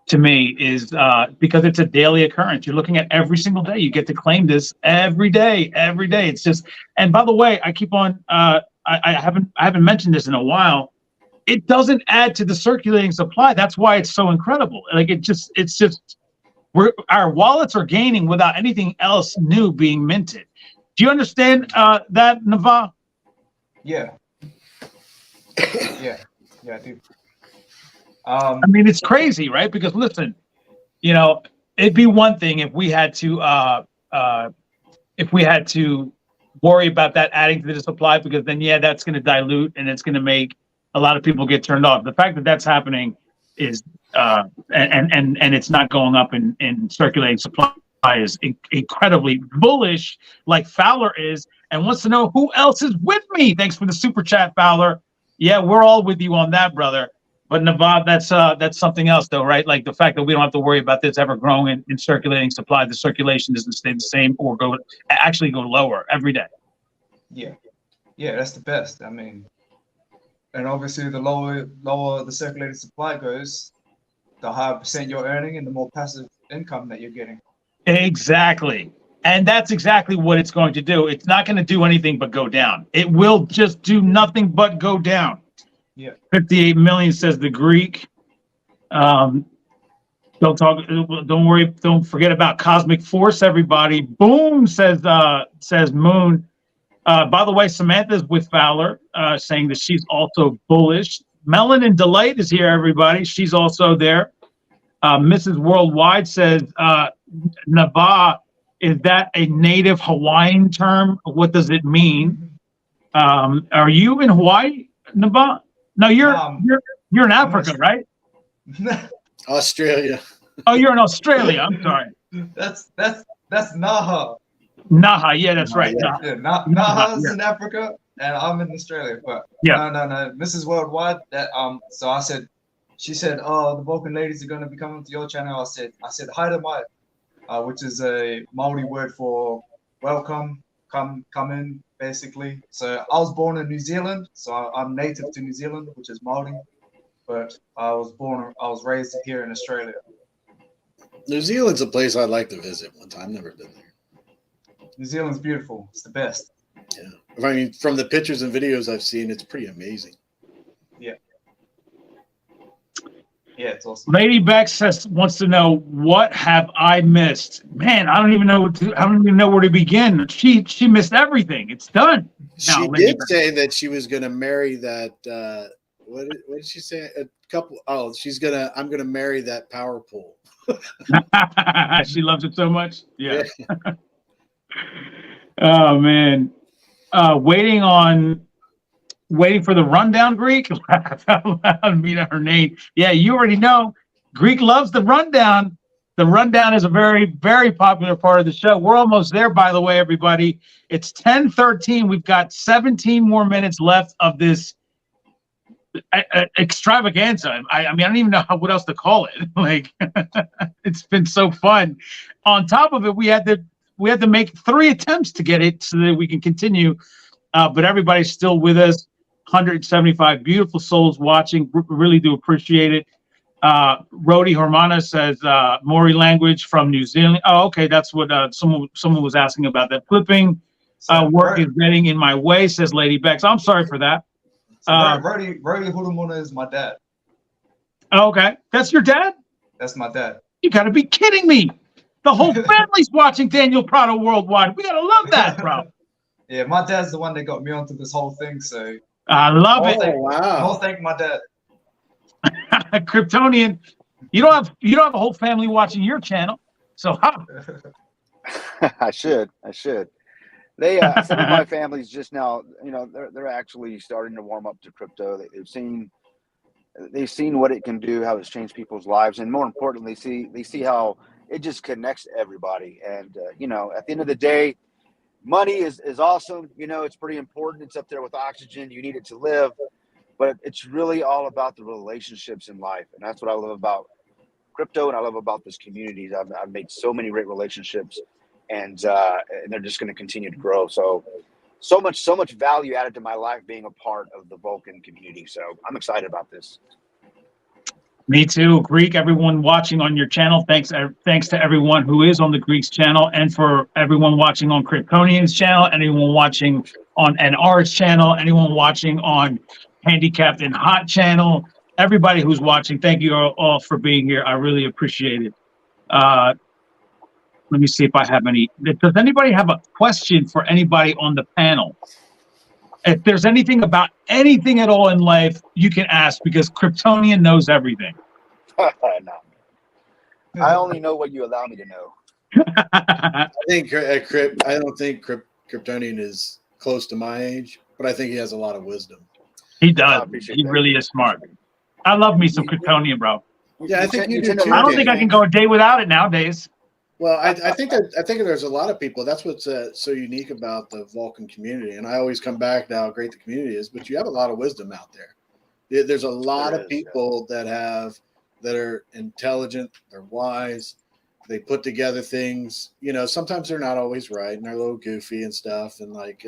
to me, is because it's a daily occurrence. You're looking at every single day. You get to claim this every day. It's just, and by the way, I keep on. I haven't mentioned this in a while. It doesn't add to the circulating supply. That's why it's so incredible. Like it's just our wallets are gaining without anything else new being minted. Do you understand that, Nava? Yeah. Yeah, I do. I mean, it's crazy, right? Because listen, it'd be one thing if we had to worry about that adding to the supply, because then that's going to dilute and it's going to make a lot of people get turned off. The fact that that's happening is and it's not going up in circulating supply is incredibly bullish, like Fowler is, and wants to know who else is with me. Thanks for the super chat, Fowler. Yeah, we're all with you on that, brother. But Nevada, that's something else, though, right? Like the fact that we don't have to worry about this ever growing in circulating supply. The circulation doesn't stay the same or go lower every day. Yeah, that's the best. I mean, and obviously the lower the circulating supply goes, the higher percent you're earning and the more passive income that you're getting. Exactly. And that's exactly what it's going to do. It's not going to do anything but go down. It will just do nothing but go down. Yeah. 58 million, says the Greek. Don't worry. Don't forget about cosmic force, everybody. Boom, says Moon. By the way, Samantha's with Fowler, saying that she's also bullish. Melanin Delight is here, everybody. She's also there. Mrs. Worldwide says, Nava, is that a native Hawaiian term? What does it mean? Are you in Hawaii, Nava? No, you're in Africa, right? Australia. Oh, you're in Australia. I'm sorry. That's Naha. Naha, yeah, that's right. Yeah, Naha's in Africa, and I'm in Australia. But yeah, no, Mrs. Worldwide. That so I said, she said, oh, the Vulcan ladies are going to be coming to your channel. I said hi to my, which is a Maori word for welcome, come in, basically. So I was born in New Zealand, so I'm native to New Zealand, which is Maori, but I was raised here in Australia. New Zealand's a place I'd like to visit one time. I've never been there. New Zealand's beautiful. It's the best. Yeah. I mean, from the pictures and videos I've seen, it's pretty amazing. Yeah. Yeah, it's awesome. Lady Bex wants to know, what have I missed? Man, I don't even know where to begin. She missed everything. It's done. She did say that she was going to marry that. What did she say? A couple. Oh, I'm going to marry that power pole. She loves it so much. Yeah. Oh man. Waiting for the rundown, Greek. Mean her name. Yeah, you already know. Greek loves the rundown. The rundown is a very, very popular part of the show. We're almost there, by the way, everybody. It's 10:13. We've got 17 more minutes left of this extravaganza. I mean, I don't even know what else to call it. Like, it's been so fun. On top of it, we had to make 3 attempts to get it so that we can continue. But everybody's still with us. 175 beautiful souls watching. Really do appreciate it. Rodi Hormana says Maori language from New Zealand. Oh, okay, that's what someone was asking about. That flipping work is getting in my way, says Lady Bex. I'm sorry for that. Rodi Hormana is my dad. Okay, that's your dad? That's my dad. You got to be kidding me. The whole family's watching Daniel Prado Worldwide. We got to love that, bro. Yeah, my dad's the one that got me onto this whole thing, so I love it. Wow. I'll thank my dad. Kryptonian, you don't have a whole family watching your channel, so I should. They some of my families just now, they're actually starting to warm up to crypto. They've seen what it can do, how it's changed people's lives, and more importantly, they see how it just connects everybody. And at the end of the day, money is awesome. It's pretty important. It's up there with oxygen. You need it to live. But it's really all about the relationships in life. And that's what I love about crypto, and I love about this community. I've made so many great relationships, and they're just going to continue to grow. So much value added to my life being a part of the Vulcan community. So I'm excited about this. Me too. Greek, everyone watching on your channel, thanks to everyone who is on the Greek's channel, and for everyone watching on Kryptonian's channel, anyone watching on NR's channel, anyone watching on Handicapped and Hot channel, everybody who's watching, thank you all for being here. I really appreciate it. Let me see if I have any. Does anybody have a question for anybody on the panel? If there's anything about anything at all in life, you can ask, because Kryptonian knows everything. No. I only know what you allow me to know. I don't think Kryptonian is close to my age, but I think he has a lot of wisdom. He does. He really is smart. I love me some Kryptonian, bro. Yeah, I think you do too. I don't think I can go a day without it nowadays. Well, I think there's a lot of people. That's what's so unique about the Vulcan community. And I always come back to how great the community is. But you have a lot of wisdom out there. There's a lot There of is, people that are intelligent, they're wise, they put together things. Sometimes they're not always right, and they're a little goofy and stuff, and like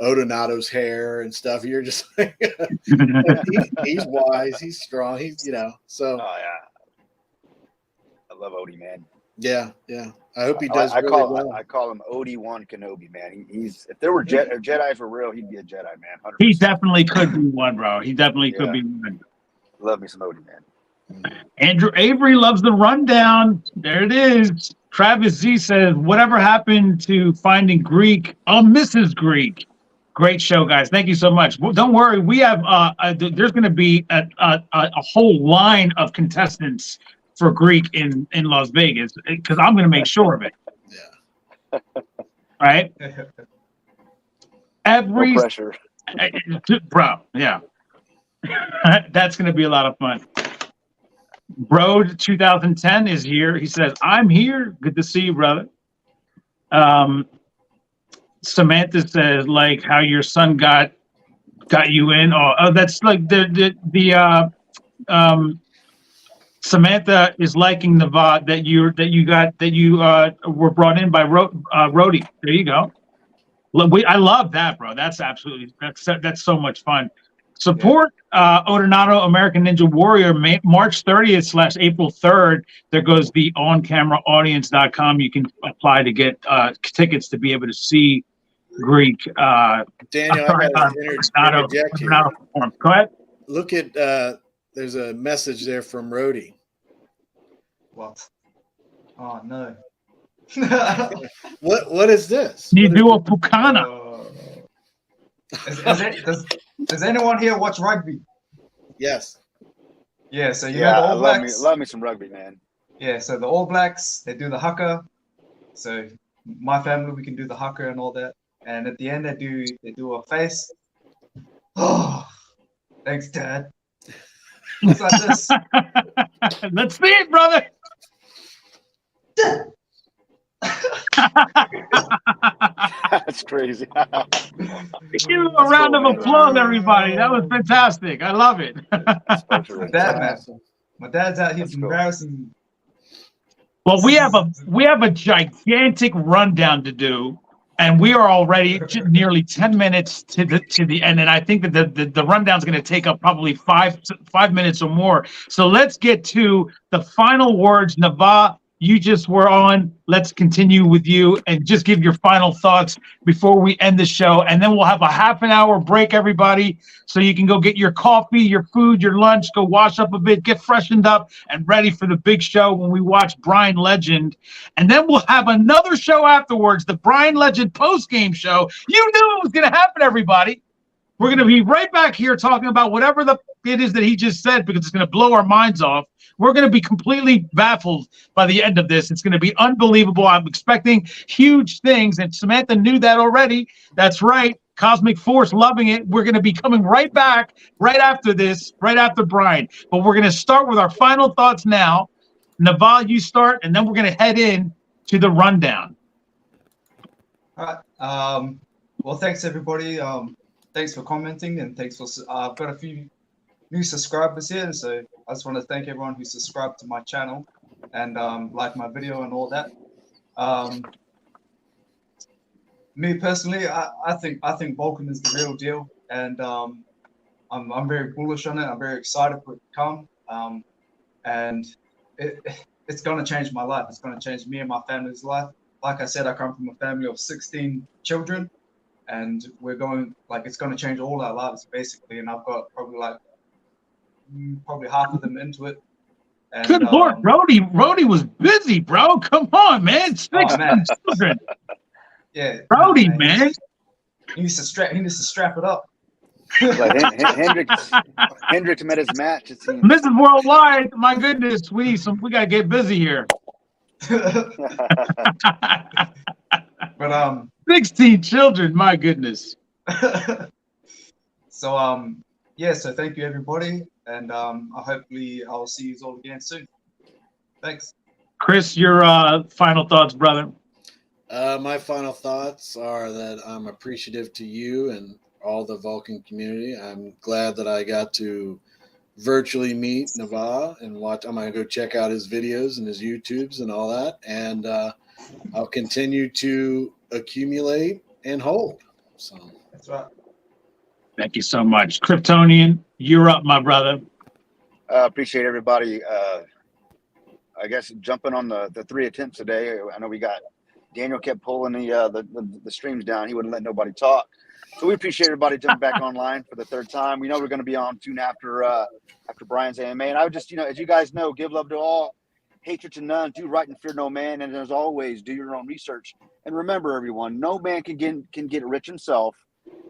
Odonato's hair and stuff. You're just like, he's wise, he's strong, so. Oh yeah, I love Odie, man. Yeah. I hope he does really well. I call him Obi-Wan Kenobi, man. He's if there were Jedi for real, he'd be a Jedi, man. 100%. He definitely could be one, bro. He definitely could be one. Love me some Odie, man. Andrew Avery loves the rundown. There it is. Travis Z says, whatever happened to finding Greek? Mrs. Greek. Great show, guys. Thank you so much. Well, don't worry. We have there's going to be a whole line of contestants for Greek in Las Vegas because I'm going to make sure of it. Yeah. Right? No pressure. Bro, yeah. That's going to be a lot of fun. Broad 2010 is here. He says, I'm here. Good to see you, brother. Samantha says, like how your son got you in. Oh, that's like the Samantha is liking the VOD that you were brought in by Rody. There you go. I love that, bro. That's so much fun. Support Odonato American Ninja Warrior March 30th / April 3rd. There goes the oncameraaudience.com. You can apply to get tickets to be able to see Greek. Daniel, I got to interject here. Go ahead. Look at there's a message there from Rody. What? Oh no. What is this? You do a Pucana. Does anyone here watch rugby? Yes. Yeah, so you know the All Blacks. Love me some rugby, man. Yeah, so the All Blacks, they do the haka. So my family, we can do the haka and all that. And at the end, they do a face. Oh, thanks, Dad. It's like this. Let's see it, brother. That's crazy. Give him a round of applause, everybody. That was fantastic. I love it. My dad's out here embarrassing. Well, we have a gigantic rundown to do, and we are already nearly 10 minutes to the end. And I think that the rundown is going to take up probably five minutes or more. So let's get to the final words. Nava, you just were on. Let's continue with you and just give your final thoughts before we end the show. And then we'll have a half an hour break, everybody, so you can go get your coffee, your food, your lunch, go wash up a bit, get freshened up and ready for the big show when we watch Bryan Legend. And then we'll have another show afterwards, the Bryan Legend post-game show. You knew it was going to happen, everybody. We're going to be right back here talking about whatever it is that he just said, because it's going to blow our minds off. We're going to be completely baffled by the end of this. It's going to be unbelievable. I'm expecting huge things, and Samantha knew that already. That's right. Cosmic Force loving it. We're going to be coming right back right after this, right after Bryan. But we're going to start with our final thoughts now. Naval, you start, and then we're going to head in to the rundown. All right. Well, thanks, everybody. Thanks for commenting, and thanks for I've got a few new subscribers here, so I just want to thank everyone who subscribed to my channel and like my video and all that. Me personally, I think Vulcan is the real deal, and I'm very bullish on it. I'm very excited for it to come, and it's going to change my life. It's going to change me and my family's life. Like I said, I come from a family of 16 children, and it's going to change all our lives basically. And I've got probably half of them into it. And, good Lord, Rody was busy, bro. Come on, man. 16 children. Yeah, Rody, man. He needs to strap it up. Like Hendricks met his match. It seems. Mrs. Worldwide, my goodness, we gotta get busy here. But 16 children, my goodness. So yeah, so thank you everybody, and hopefully I'll see you all again soon. Thanks. Chris, your final thoughts, brother. My final thoughts are that I'm appreciative to you and all the Vulcan community. I'm glad that I got to virtually meet Nava and watch. I'm going to go check out his videos and his YouTubes and all that. And I'll continue to accumulate and hold. So That's right. Thank you so much. Kryptonian, you're up, my brother. Appreciate everybody. I guess jumping on the 3 attempts today. I know we got Daniel kept pulling the streams down. He wouldn't let nobody talk. So we appreciate everybody jumping back online for the 3rd time. We know we're going to be on soon after Bryan's AMA. And I would just, as you guys know, give love to all, hatred to none, do right and fear no man. And as always, do your own research. And remember, everyone, no man can get rich himself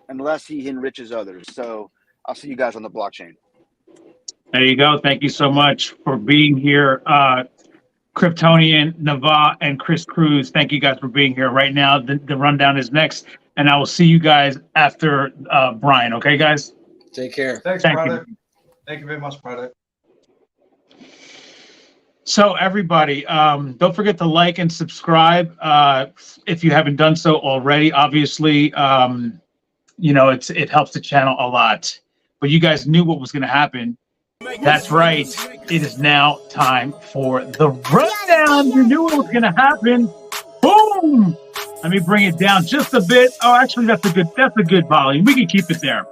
unless he enriches others. So I'll see you guys on the blockchain. There you go. Thank you so much for being here. Kryptonian, Nava, and Chris Cruz, thank you guys for being here. Right now, the rundown is next, and I will see you guys after Bryan. Okay, guys? Take care. Thanks, brother. Thank you very much, brother. So everybody, don't forget to like and subscribe if you haven't done so already. Obviously, it helps the channel a lot. But you guys knew what was going to happen. That's right. It is now time for the rundown. You knew it was going to happen. Boom! Let me bring it down just a bit. Oh, actually, that's a good volume. We can keep it there.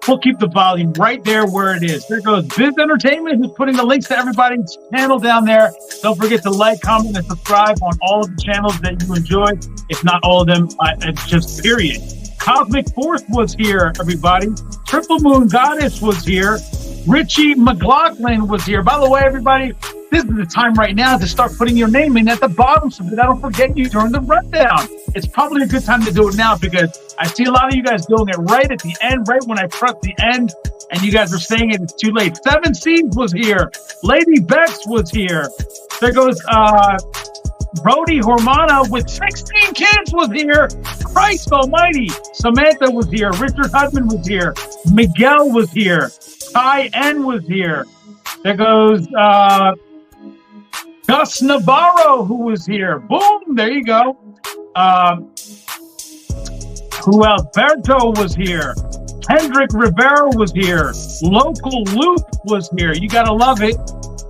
We'll keep the volume right there where it is. There goes Biz Entertainment, who's putting the links to everybody's channel down there. Don't forget to like, comment, and subscribe on all of the channels that you enjoy. If not all of them, just period. Cosmic Force was here, everybody. Triple Moon Goddess was here. Richie McLaughlin was here. By the way, everybody, this is the time right now to start putting your name in at the bottom so that I don't forget you during the rundown. It's probably a good time to do it now because I see a lot of you guys doing it right at the end, right when I press the end, and you guys are saying it's too late. 7 Seeds was here. Lady Bex was here. There goes Brody Hormana with 16 kids was here. Christ almighty. Samantha was here. Richard Hudman was here. Miguel was here. Ty N was here. There goes Gus Navarro, who was here. Boom, there you go. Who else? Berto was here. Hendrik Rivera was here. Local Loop was here. You gotta love it.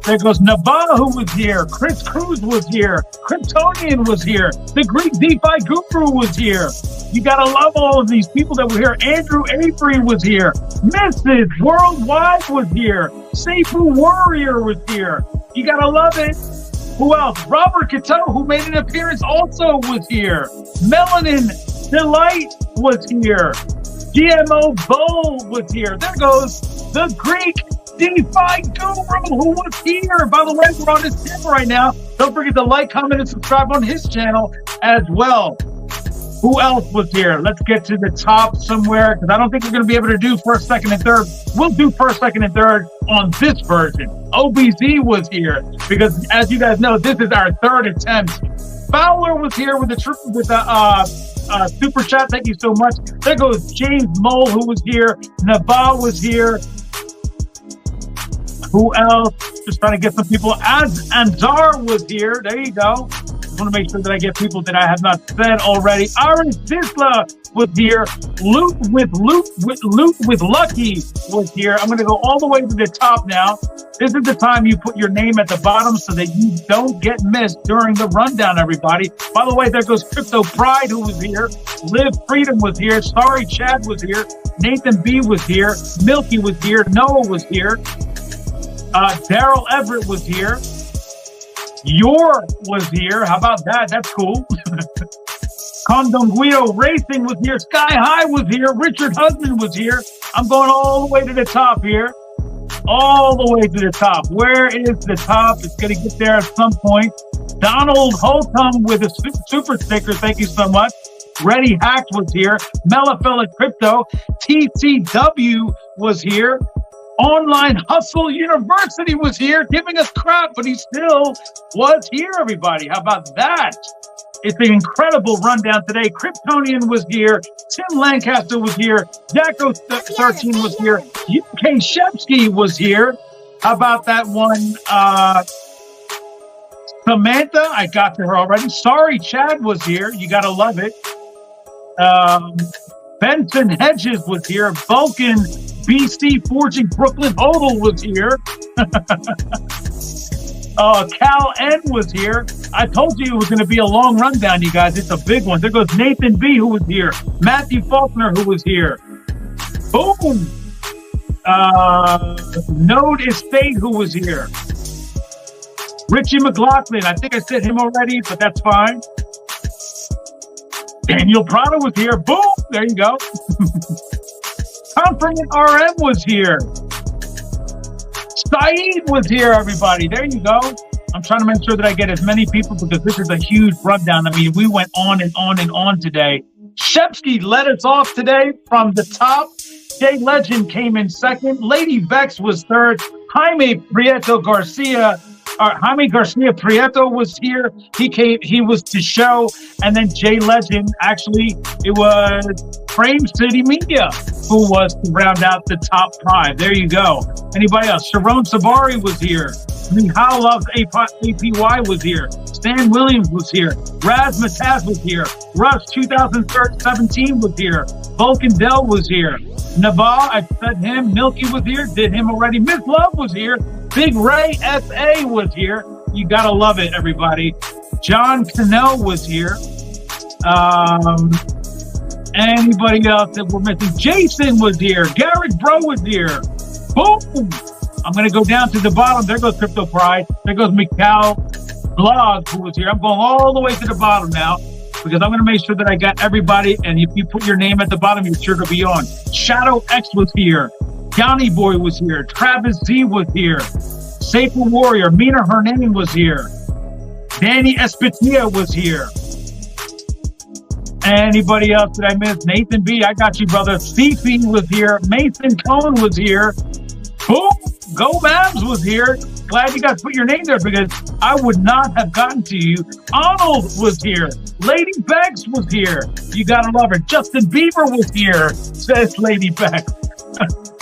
There goes Nava, who was here. Chris Cruz was here. Kryptonian was here. The Greek DeFi Guru was here. You gotta love all of these people that were here. Andrew Avery was here. Mrs. Worldwide was here. Safuu Warrior was here. You gotta love it. Who else? Robert Cato, who made an appearance, also was here. Melanin Delight was here. GMO Bowl was here. There goes the Greek DeFi Guru, who was here. By the way, we're on his channel right now. Don't forget to like, comment, and subscribe on his channel as well. Who else was here? Let's get to the top somewhere, because I don't think we're going to be able to do 1st, 2nd, and 3rd. We'll do 1st, 2nd, and 3rd on this version. OBZ was here, because as you guys know, this is our 3rd attempt. Fowler was here with a super chat. Thank you so much. There goes James Mole, who was here. Nava was here. Who else? Just trying to get some people. Anzar was here. There you go. I want to make sure that I get people that I have not said already. Aaron Sisla was here. Luke with Lucky was here. I'm going to go all the way to the top now. This is the time you put your name at the bottom so that you don't get missed during the rundown, everybody. By the way, there goes Crypto Pride, who was here. Live Freedom was here. Sorry Chad was here. Nathan B was here. Milky was here. Noah was here. Daryl Everett was here. Yor was here. How about that? That's cool. Condonguido Racing was here. Sky High was here. Richard Husband was here. I'm going all the way to the top here. All the way to the top. Where is the top? It's going to get there at some point. Donald Holcomb with a super sticker. Thank you so much. Ready Hacked was here. Melafella Crypto. TCW was here. Online Hustle University was here, giving us crap, but he still was here, everybody. How about that? It's an incredible rundown today. Kryptonian was here. Tim Lancaster was here. Jacko13 was here. UK Shepsky was here. How about that one? Samantha, I got to her already. Sorry, Chad was here. You got to love it. Benson Hedges was here. Vulcan BC Forging Brooklyn Hodel was here. Cal N was here. I told you it was going to be a long rundown, you guys. It's a big one. There goes Nathan B, who was here. Matthew Faulkner, who was here. Boom. Node Estate, who was here. Richie McLaughlin. I think I said him already, but that's fine. Daniel Prado was here. Boom. There you go. Confirmant RM was here. Saeed was here, everybody. There you go. I'm trying to make sure that I get as many people because this is a huge rundown. I mean, we went on and on and on today. Shepsky led us off today from the top. Jay Legend came in second. Lady Vex was third. Jaime Garcia Prieto was here. He was to show. And then Jay Legend, actually, it was Frame City Media who was to round out the top five. There you go. Anybody else? Sharon Sabari was here. Mihal Loves APY was here. Stan Williams was here. Raz Mataz was here. Russ 2017 was here. Vulcan Dell was here. Naval, I said him. Milky was here. Did him already. Miss Love was here. Big Ray SA was here. You gotta love it, everybody. John Cannell was here. Anybody else that we're missing? Jason was here. Garrett Bro was here. Boom! I'm gonna go down to the bottom. There goes Crypto Pride. There goes Mikal Blog, who was here. I'm going all the way to the bottom now because I'm gonna make sure that I got everybody. And if you put your name at the bottom, you're sure to be on. Shadow X was here. Yanni Boy was here. Travis Z was here. Safuu Warrior. Mina Hernandez was here. Danny Espitilla was here. Anybody else that I missed? Nathan B, I got you, brother. Fifi was here. Mason Cohen was here. Boom! Go Mavs was here. Glad you guys put your name there because I would not have gotten to you. Arnold was here. Lady Bex was here. You gotta love her. Justin Bieber was here, says Lady Bex.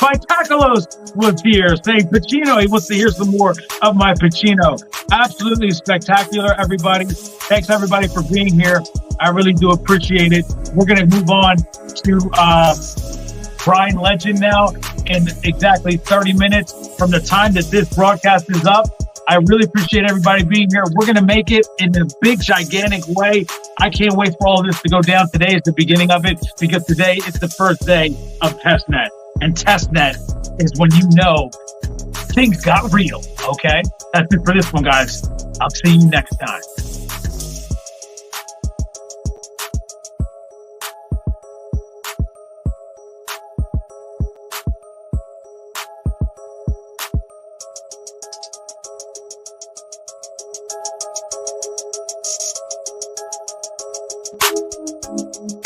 Vitacolos was here saying Pacino. He wants to hear some more of my Pacino. Absolutely spectacular, everybody. Thanks, everybody, for being here. I really do appreciate it. We're going to move on to Bryan Legend now in exactly 30 minutes from the time that this broadcast is up. I really appreciate everybody being here. We're going to make it in a big, gigantic way. I can't wait for all of this to go down. Today is the beginning of it because today is the first day of testnet. And testnet is when you know things got real, okay? That's it for this one, guys. I'll see you next time. Thank you.